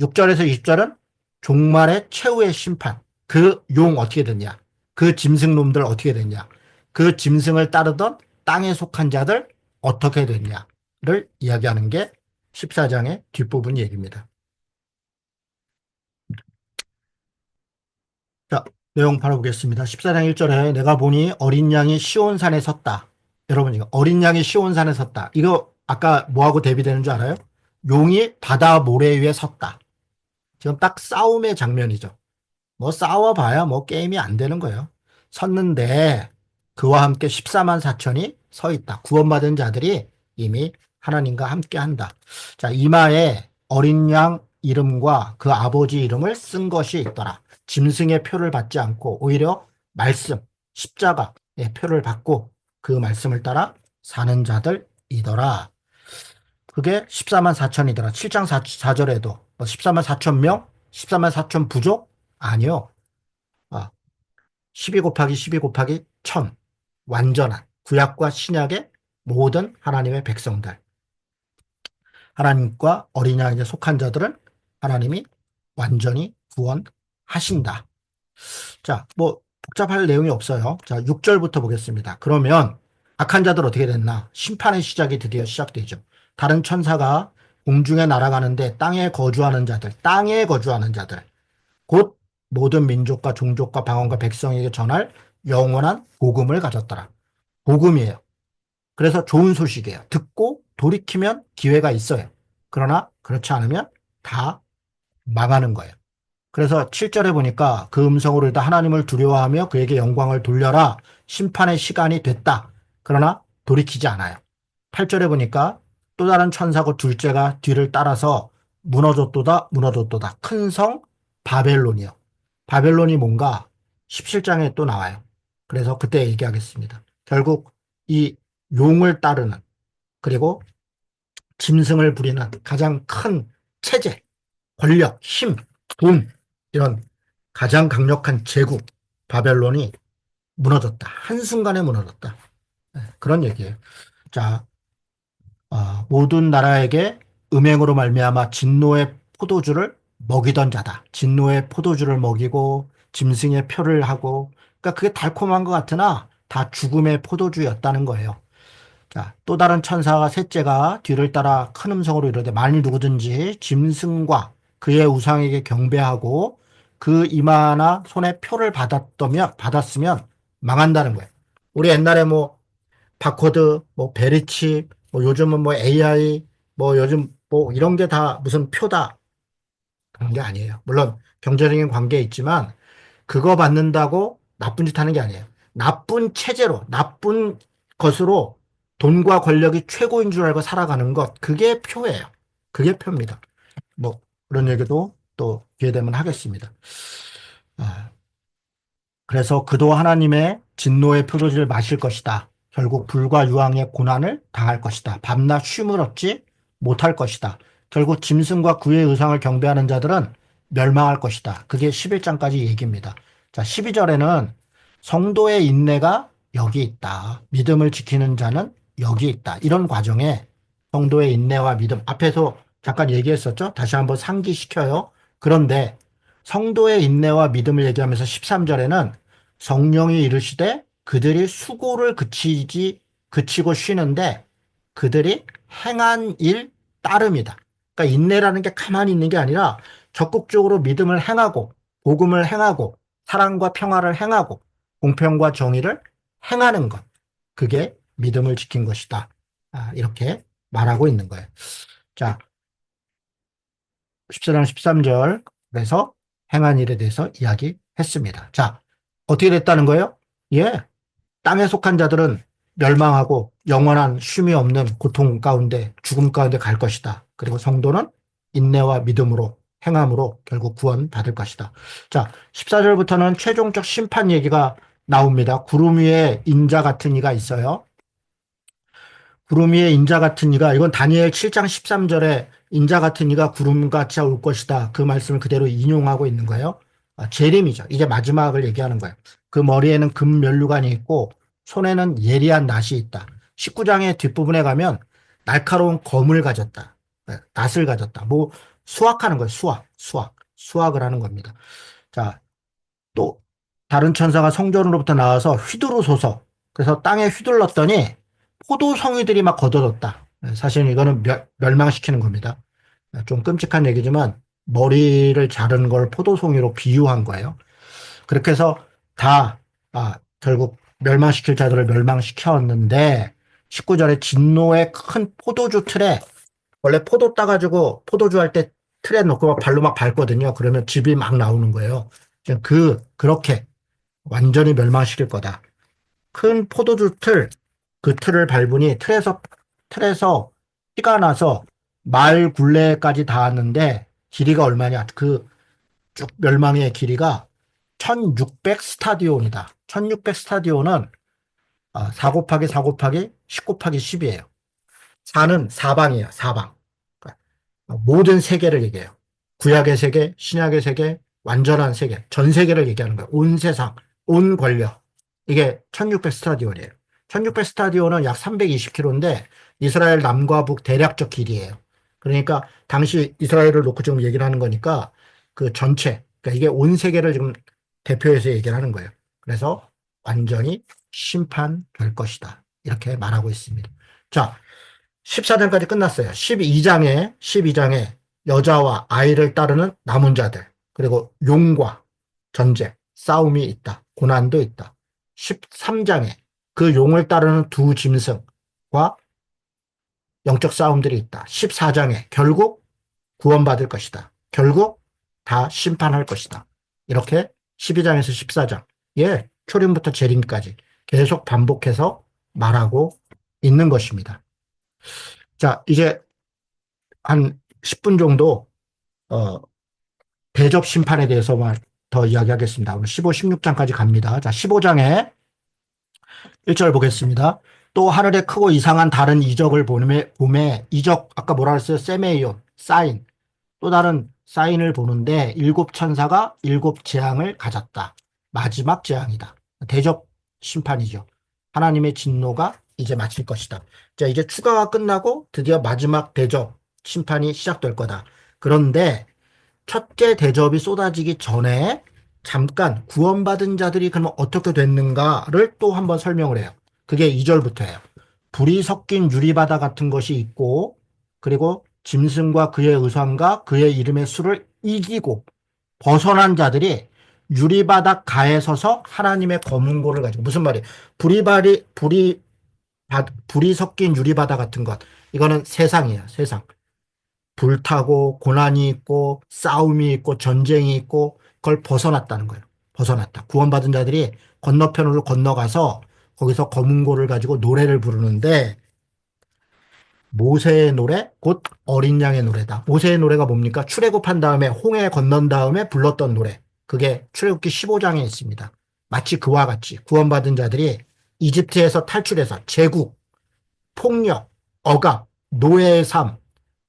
6절에서 20절은 종말의 최후의 심판. 그 용 어떻게 됐냐. 그 짐승놈들 어떻게 됐냐. 그 짐승을 따르던 땅에 속한 자들 어떻게 됐냐를 이야기하는 게 14장의 뒷부분 얘기입니다. 자, 내용 바로 보겠습니다. 14장 1절에 내가 보니 어린 양이 시온산에 섰다. 여러분, 이거 어린 양이 시온산에 섰다. 이거 아까 뭐하고 대비되는 줄 알아요? 용이 바다 모래 위에 섰다. 지금 딱 싸움의 장면이죠. 뭐 싸워봐야 뭐 게임이 안 되는 거예요. 섰는데 그와 함께 14만 4천이 서 있다. 구원받은 자들이 이미 하나님과 함께 한다. 자, 이마에 어린 양 이름과 그 아버지 이름을 쓴 것이 있더라. 짐승의 표를 받지 않고 오히려 말씀, 십자가의 표를 받고 그 말씀을 따라 사는 자들이더라. 그게 14만 4천이더라. 7장 4절에도 14만 4천 명, 14만 4천 부족? 아니요. 12 곱하기 12 곱하기 1000. 완전한 구약과 신약의 모든 하나님의 백성들. 하나님과 어린 양에 속한 자들은 하나님이 완전히 구원하신다. 자, 뭐 복잡할 내용이 없어요. 자, 6절부터 보겠습니다. 그러면 악한 자들 어떻게 됐나? 심판의 시작이 드디어 시작되죠. 다른 천사가 공중에 날아가는데 땅에 거주하는 자들, 곧 모든 민족과 종족과 방언과 백성에게 전할 영원한 복음을 가졌더라. 복음이에요. 그래서 좋은 소식이에요. 듣고 돌이키면 기회가 있어요. 그러나 그렇지 않으면 다 망하는 거예요. 그래서 7절에 보니까 그 음성으로 일단 하나님을 두려워하며 그에게 영광을 돌려라. 심판의 시간이 됐다. 그러나 돌이키지 않아요. 8절에 보니까 또 다른 천사고 둘째가 뒤를 따라서 무너졌도다 무너졌도다. 큰 성 바벨론이요. 바벨론이 뭔가 17장에 또 나와요. 그래서 그때 얘기하겠습니다. 결국 이 용을 따르는 그리고 짐승을 부리는 가장 큰 체제, 권력, 힘, 돈 이런 가장 강력한 제국 바벨론이 무너졌다. 한순간에 무너졌다. 네, 그런 얘기예요. 자, 모든 나라에게 음행으로 말미암아 진노의 포도주를 먹이던 자다. 진노의 포도주를 먹이고 짐승의 표를 하고 그러니까 그게 달콤한 것 같으나 다 죽음의 포도주였다는 거예요. 자, 또 다른 천사가 셋째가 뒤를 따라 큰 음성으로 이르되 만일 누구든지 짐승과 그의 우상에게 경배하고 그 이마나 손에 표를 받았으면 망한다는 거예요. 우리 옛날에 뭐 바코드, 뭐 베리치, 뭐 요즘은 뭐 AI, 뭐 요즘 뭐 이런 게 다 무슨 표다 그런 게 아니에요. 물론 경제적인 관계 있지만 그거 받는다고 나쁜 짓 하는 게 아니에요. 나쁜 체제로, 나쁜 것으로 돈과 권력이 최고인 줄 알고 살아가는 것, 그게 표예요. 그게 표입니다. 뭐, 그런 얘기도 또 기회 되면 하겠습니다. 아, 그래서 그도 하나님의 진노의 표도주를 마실 것이다. 결국 불과 유황의 고난을 당할 것이다. 밤낮 쉼을 얻지 못할 것이다. 결국 짐승과 그의 의상을 경배하는 자들은 멸망할 것이다. 그게 11장까지 얘기입니다. 자, 12절에는 성도의 인내가 여기 있다. 믿음을 지키는 자는 여기 있다. 이런 과정에 성도의 인내와 믿음 앞에서 잠깐 얘기했었죠. 다시 한번 상기시켜요. 그런데 성도의 인내와 믿음을 얘기하면서 13절에는 성령이 이르시되 그들이 수고를 그치고 쉬는데 그들이 행한 일 따름이다. 그러니까 인내라는 게 가만히 있는 게 아니라 적극적으로 믿음을 행하고 복음을 행하고 사랑과 평화를 행하고 공평과 정의를 행하는 것. 그게 믿음을 지킨 것이다. 이렇게 말하고 있는 거예요. 자, 14장 13절. 그래서 행한 일에 대해서 이야기했습니다. 자, 어떻게 됐다는 거예요? 예. 땅에 속한 자들은 멸망하고 영원한 쉼이 없는 고통 가운데 죽음 가운데 갈 것이다. 그리고 성도는 인내와 믿음으로 행함으로 결국 구원받을 것이다. 자, 14절부터는 최종적 심판 얘기가 나옵니다. 구름 위에 인자 같은 이가 있어요. 구름 위에 인자 같은 이가 이건 다니엘 7장 13절에 인자 같은 이가 구름같이 올 것이다. 그 말씀을 그대로 인용하고 있는 거예요. 재림이죠. 이제 마지막을 얘기하는 거예요. 그 머리에는 금 면류관이 있고 손에는 예리한 낫이 있다. 19장의 뒷부분에 가면 날카로운 검을 가졌다. 낫을 가졌다. 뭐 수확하는 거예요. 수확을 하는 겁니다. 자, 또 다른 천사가 성전으로부터 나와서 휘두르소서. 그래서 땅에 휘둘렀더니 포도송이들이 막 걷어졌다. 사실 이거는 멸망시키는 겁니다. 좀 끔찍한 얘기지만 머리를 자른 걸 포도송이로 비유한 거예요. 그렇게 해서 다 결국 멸망시킬 자들을 멸망시켰는데 19절에 진노의 큰 포도주 틀에 원래 포도 따가지고 포도주 할 때 틀에 넣고 막 발로 막 밟거든요. 그러면 즙이 막 나오는 거예요. 그렇게 완전히 멸망시킬 거다. 큰 포도주 틀, 그 틀을 밟으니 틀에서 피가 나서 말 굴레까지 닿았는데 길이가 얼마냐? 그 쭉 멸망의 길이가 1600 스타디온이다. 1600 스타디온은 4 곱하기 4 곱하기 10 곱하기 10이에요. 4는 사방이에요. 사방. 그러니까 모든 세계를 얘기해요. 구약의 세계, 신약의 세계, 완전한 세계, 전 세계를 얘기하는 거예요. 온 세상, 온 권력. 이게 1600 스타디온이에요. 1600 스타디온은 약 320km인데 이스라엘 남과 북 대략적 길이에요. 그러니까 당시 이스라엘을 놓고 지금 얘기를 하는 거니까 그 전체, 그러니까 이게 온 세계를 지금 대표해서 얘기를 하는 거예요. 그래서 완전히 심판될 것이다. 이렇게 말하고 있습니다. 자, 14장까지 끝났어요. 12장에 여자와 아이를 따르는 남은 자들, 그리고 용과 전쟁, 싸움이 있다. 고난도 있다. 13장에 그 용을 따르는 두 짐승과 영적 싸움들이 있다. 14장에 결국 구원받을 것이다. 결국 다 심판할 것이다. 이렇게 12장에서 14장, 예, 초림부터 재림까지 계속 반복해서 말하고 있는 것입니다. 자, 이제 한 10분 정도 어, 대접 심판에 대해서만 더 이야기하겠습니다. 오늘 15, 16장까지 갑니다. 자, 15장에 1절 보겠습니다. 또 하늘에 크고 이상한 다른 이적을 보매 이적 아까 뭐라 그랬어요? 세메이온, 사인. 또 다른 사인을 보는데 일곱 천사가 일곱 재앙을 가졌다. 마지막 재앙이다. 대접 심판이죠. 하나님의 진노가 이제 마칠 것이다. 자, 이제 추가가 끝나고 드디어 마지막 대접 심판이 시작될 거다. 그런데 첫째 대접이 쏟아지기 전에 잠깐 구원받은 자들이 그러면 어떻게 됐는가를 또 한번 설명을 해요. 그게 2절부터예요. 불이 섞인 유리바다 같은 것이 있고 그리고 짐승과 그의 의상과 그의 이름의 수를 이기고 벗어난 자들이 유리바닥 가에 서서 하나님의 검은고를 가지고 무슨 말이에요? 불이 섞인 유리바다 같은 것. 이거는 세상이에요. 세상. 불타고 고난이 있고 싸움이 있고 전쟁이 있고 그걸 벗어났다는 거예요. 벗어났다. 구원받은 자들이 건너편으로 건너가서 거기서 검은고를 가지고 노래를 부르는데 모세의 노래, 곧 어린 양의 노래다. 모세의 노래가 뭡니까? 출애굽한 다음에 홍해 건넌 다음에 불렀던 노래. 그게 출애굽기 15장에 있습니다. 마치 그와 같이 구원받은 자들이 이집트에서 탈출해서 제국, 폭력, 억압, 노예의 삶,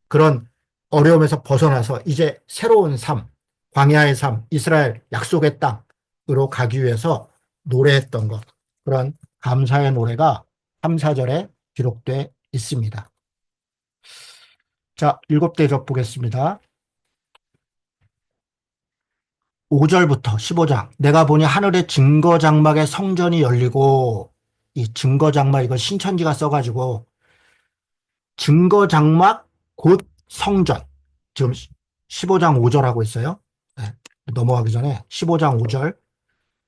그런 어려움에서 벗어나서 이제 새로운 삶, 광야의 삶, 이스라엘 약속의 땅으로 가기 위해서 노래했던 것. 그런 감사의 노래가 3, 4절에 기록되어 있습니다. 자, 일곱 대접 보겠습니다. 5절부터 15장. 내가 보니 하늘의 증거장막의 성전이 열리고 이 증거장막 이거 신천지가 써가지고 증거장막 곧 성전. 지금 15장 5절 하고 있어요. 네, 넘어가기 전에 15장 5절.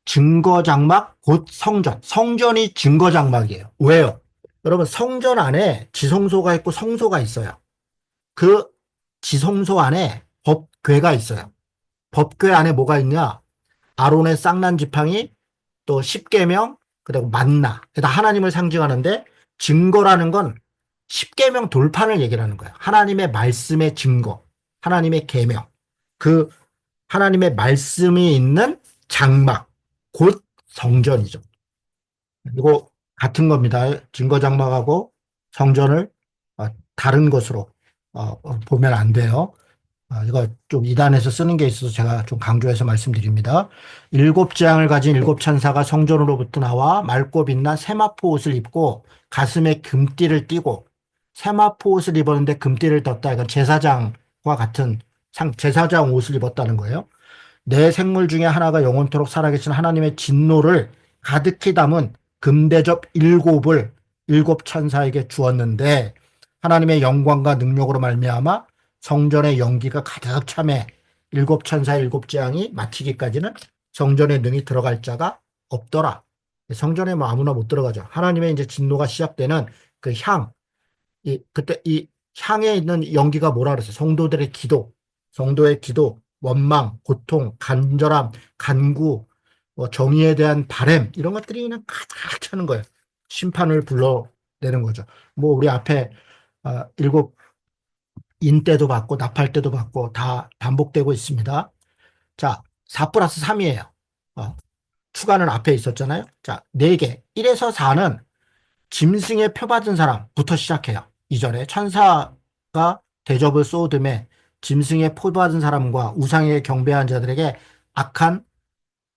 증거장막 곧 성전. 성전이 증거장막이에요. 왜요? 여러분 성전 안에 지성소가 있고 성소가 있어요. 그 지성소 안에 법궤가 있어요. 법궤 안에 뭐가 있냐? 아론의 쌍난 지팡이, 또 십계명, 그리고 만나. 다 하나님을 상징하는데 증거라는 건 십계명 돌판을 얘기하는 거예요. 하나님의 말씀의 증거, 하나님의 계명. 그 하나님의 말씀이 있는 장막, 곧 성전이죠. 이거 같은 겁니다. 증거 장막하고 성전을 다른 것으로 보면 안 돼요. 이거 좀 이단에서 쓰는 게 있어서 제가 좀 강조해서 말씀드립니다. 일곱 재앙을 가진 일곱 천사가 성전으로부터 나와 맑고 빛난 세마포 옷을 입고 가슴에 금띠를 띠고 세마포 옷을 입었는데 금띠를 떴다. 이건 제사장과 같은 제사장 옷을 입었다는 거예요. 내 생물 중에 하나가 영원토록 살아계신 하나님의 진노를 가득히 담은 금대접 일곱을 일곱 천사에게 주었는데 하나님의 영광과 능력으로 말미암아 성전의 연기가 가득 차매 일곱 천사 일곱 재앙이 마치기까지는 성전에 능히 들어갈 자가 없더라. 성전에 뭐 아무나 못 들어가죠. 하나님의 이제 진노가 시작되는 그 그때 이 향에 있는 연기가 뭐라 그랬어요? 성도들의 기도, 성도의 기도, 원망, 고통, 간절함, 간구, 뭐 정의에 대한 바램 이런 것들이 그냥 가득 차는 거예요. 심판을 불러내는 거죠. 뭐 우리 앞에 일곱 인 때도 받고 나팔 때도 받고 다 반복되고 있습니다. 자, 4 플러스 3이에요. 추가는 앞에 있었잖아요. 자, 4개. 1에서 4는 짐승의 표 받은 사람부터 시작해요. 이전에 천사가 대접을 쏟음에 짐승의 표 받은 사람과 우상에 경배한 자들에게 악한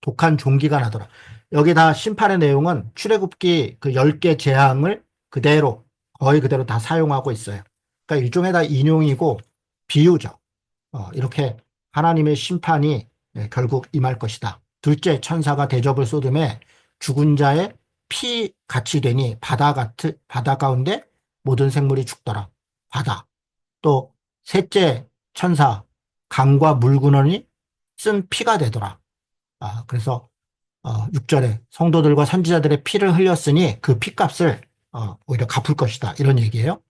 독한 종기가 나더라. 여기 다 심판의 내용은 출애굽기 그 10개 재앙을 그대로 거의 그대로 다 사용하고 있어요. 그러니까 일종의 다 인용이고 비유죠. 이렇게 하나님의 심판이 결국 임할 것이다. 둘째, 천사가 대접을 쏟음에 죽은 자의 피 같이 되니 바다 가운데 모든 생물이 죽더라. 바다. 또 셋째 천사 강과 물 근원이 쓴 피가 되더라. 그래서 6절에 성도들과 선지자들의 피를 흘렸으니 그 피값을 오히려 갚을 것이다. 이런 얘기예요.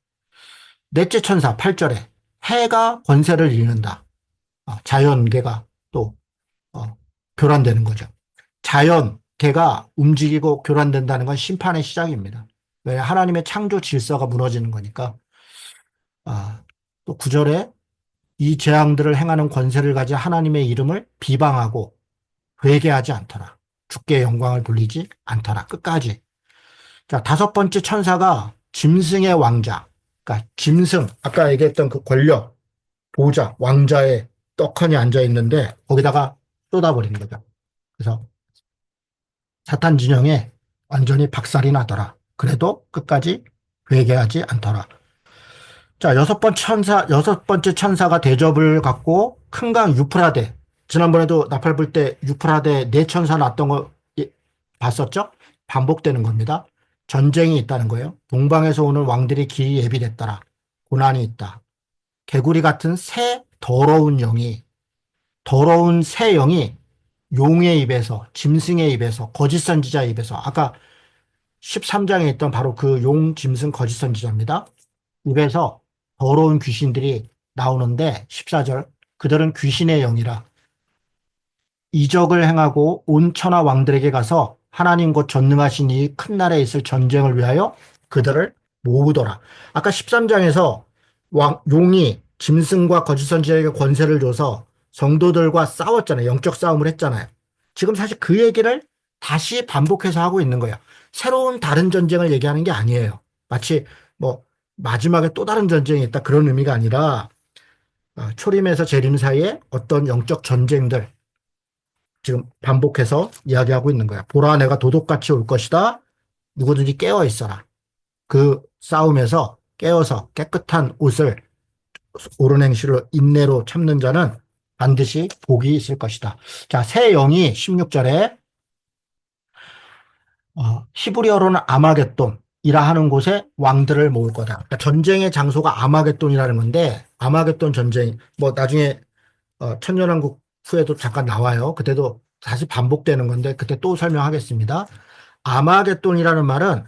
넷째 천사 8절에 해가 권세를 잃는다. 자연계가 또 어, 교란되는 거죠. 자연계가 움직이고 교란된다는 건 심판의 시작입니다. 왜? 하나님의 창조 질서가 무너지는 거니까. 또 9절에 이 재앙들을 행하는 권세를 가진 하나님의 이름을 비방하고 회개하지 않더라. 주께 영광을 돌리지 않더라. 끝까지. 자, 다섯 번째 천사가 짐승의 왕자. 그러니까 짐승, 아까 얘기했던 그 권력, 보좌, 왕자의 떡하니 앉아 있는데 거기다가 쏟아버린 거죠. 그래서 사탄 진영에 완전히 박살이 나더라. 그래도 끝까지 회개하지 않더라. 자, 여섯 번째 천사가 대접을 갖고 큰 강 유프라데. 지난번에도 나팔 불 때 유프라데 네 천사 났던 거 봤었죠? 반복되는 겁니다. 전쟁이 있다는 거예요. 동방에서 오는 왕들이 길이 예비됐더라. 고난이 있다. 개구리 같은 더러운 새 영이 용의 입에서, 짐승의 입에서, 거짓 선지자 입에서, 아까 13장에 있던 바로 그 용, 짐승, 거짓 선지자입니다. 입에서 더러운 귀신들이 나오는데 14절 그들은 귀신의 영이라 이적을 행하고 온 천하 왕들에게 가서 하나님 곧 전능하신 이 큰 날에 있을 전쟁을 위하여 그들을 모으더라. 아까 13장에서 용이 짐승과 거짓 선지자에게 권세를 줘서 성도들과 싸웠잖아요. 영적 싸움을 했잖아요. 지금 사실 그 얘기를 다시 반복해서 하고 있는 거예요. 새로운 다른 전쟁을 얘기하는 게 아니에요. 마치 뭐 마지막에 또 다른 전쟁이 있다 그런 의미가 아니라 초림에서 재림 사이에 어떤 영적 전쟁들 지금 반복해서 이야기하고 있는 거야. 보라 내가 도둑같이 올 것이다. 누구든지 깨어 있어라. 그 싸움에서 깨어서 깨끗한 옷을 옳은 행실로 인내로 참는 자는 반드시 복이 있을 것이다. 자, 새 영이 16절에 히브리어로는 아마겟돈이라 하는 곳에 왕들을 모을 거다. 그러니까 전쟁의 장소가 아마겟돈이라는 건데 아마겟돈 전쟁 뭐 나중에 천년왕국 후에도 잠깐 나와요. 그때도 다시 반복되는 건데 그때 또 설명하겠습니다. 아마겟돈이라는 말은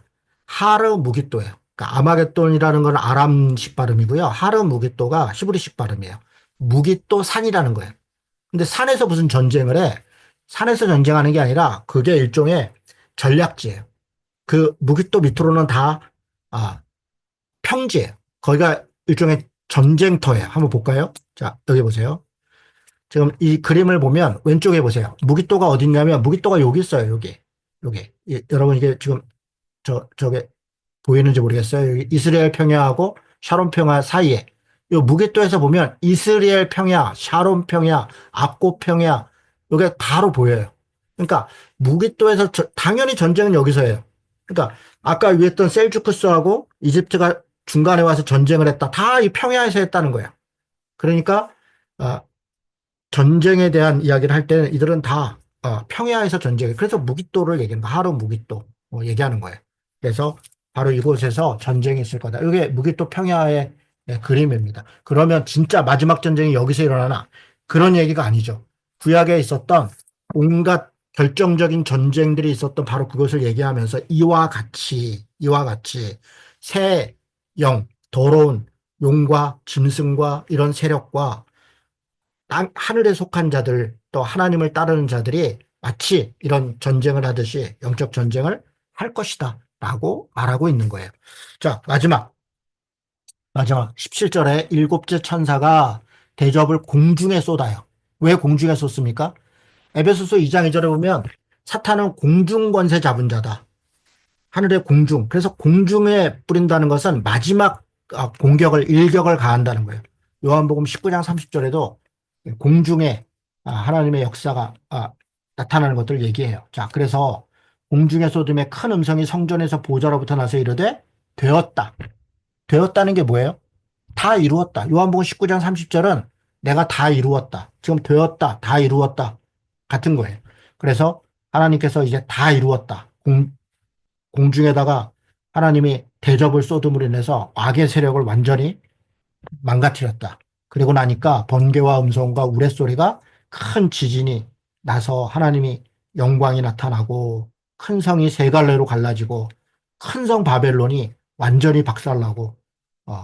하르 무깃도예요. 그러니까 아마겟돈이라는 건 아람식 발음이고요. 하르 무깃도가 히브리식 발음이에요. 무깃도 산이라는 거예요. 근데 산에서 무슨 전쟁을 해? 산에서 전쟁하는 게 아니라 그게 일종의 전략지예요. 그 무깃도 밑으로는 다 평지예요. 거기가 일종의 전쟁터예요. 한번 볼까요? 자, 여기 보세요. 지금 이 그림을 보면 왼쪽에 보세요. 무깃도가 어디 있냐면 무깃도가 여기 있어요. 여기. 여러분 이게 지금 저게 보이는지 모르겠어요. 여기 이스라엘 평야하고 샤론 평야 사이에 이 무깃도에서 보면 이스라엘 평야, 샤론 평야, 압고 평야 이게 바로 보여요. 그러니까 무깃도에서 당연히 전쟁은 여기서 해요. 그러니까 아까 위에 있던 셀주크스하고 이집트가 중간에 와서 전쟁을 했다. 다 이 평야에서 했다는 거예요. 그러니까 전쟁에 대한 이야기를 할 때는 이들은 다 평야에서 전쟁. 그래서 무깃도를 얘기하는 거예요. 하루 무깃도 얘기하는 거예요. 그래서 바로 이곳에서 전쟁이 있을 거다. 이게 무깃도 평야의 그림입니다. 그러면 진짜 마지막 전쟁이 여기서 일어나나? 그런 얘기가 아니죠. 구약에 있었던 온갖 결정적인 전쟁들이 있었던 바로 그것을 얘기하면서 이와 같이 새 영, 더러운 용과 짐승과 이런 세력과 하늘에 속한 자들 또 하나님을 따르는 자들이 마치 이런 전쟁을 하듯이 영적 전쟁을 할 것이다 라고 말하고 있는 거예요. 자, 마지막 17절에 일곱째 천사가 대접을 공중에 쏟아요. 왜 공중에 쏟습니까? 에베소서 2장 2절에 보면 사탄은 공중 권세 잡은 자다. 하늘의 공중. 그래서 공중에 뿌린다는 것은 마지막 일격을 가한다는 거예요. 요한복음 19장 30절에도 공중에 하나님의 역사가 나타나는 것들을 얘기해요. 자, 그래서 공중에 쏟음에 큰 음성이 성전에서 보좌로부터 나서 이르되 되었다. 되었다는 게 뭐예요? 다 이루었다. 요한복음 19장 30절은 내가 다 이루었다. 지금 되었다. 다 이루었다. 같은 거예요. 그래서 하나님께서 이제 다 이루었다. 공중에다가 하나님이 대접을 쏟음으로 인해서 악의 세력을 완전히 망가뜨렸다. 그리고 나니까 번개와 음성과 우레소리가 큰 지진이 나서 하나님이 영광이 나타나고 큰 성이 세 갈래로 갈라지고 큰 성 바벨론이 완전히 박살나고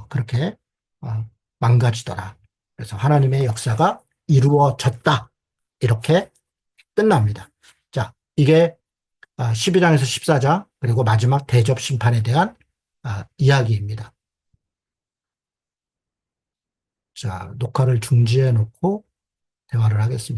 그렇게 어, 망가지더라. 그래서 하나님의 역사가 이루어졌다. 이렇게 끝납니다. 자, 이게 12장에서 14장 그리고 마지막 대접 심판에 대한 이야기입니다. 자, 녹화를 중지해 놓고 대화를 하겠습니다.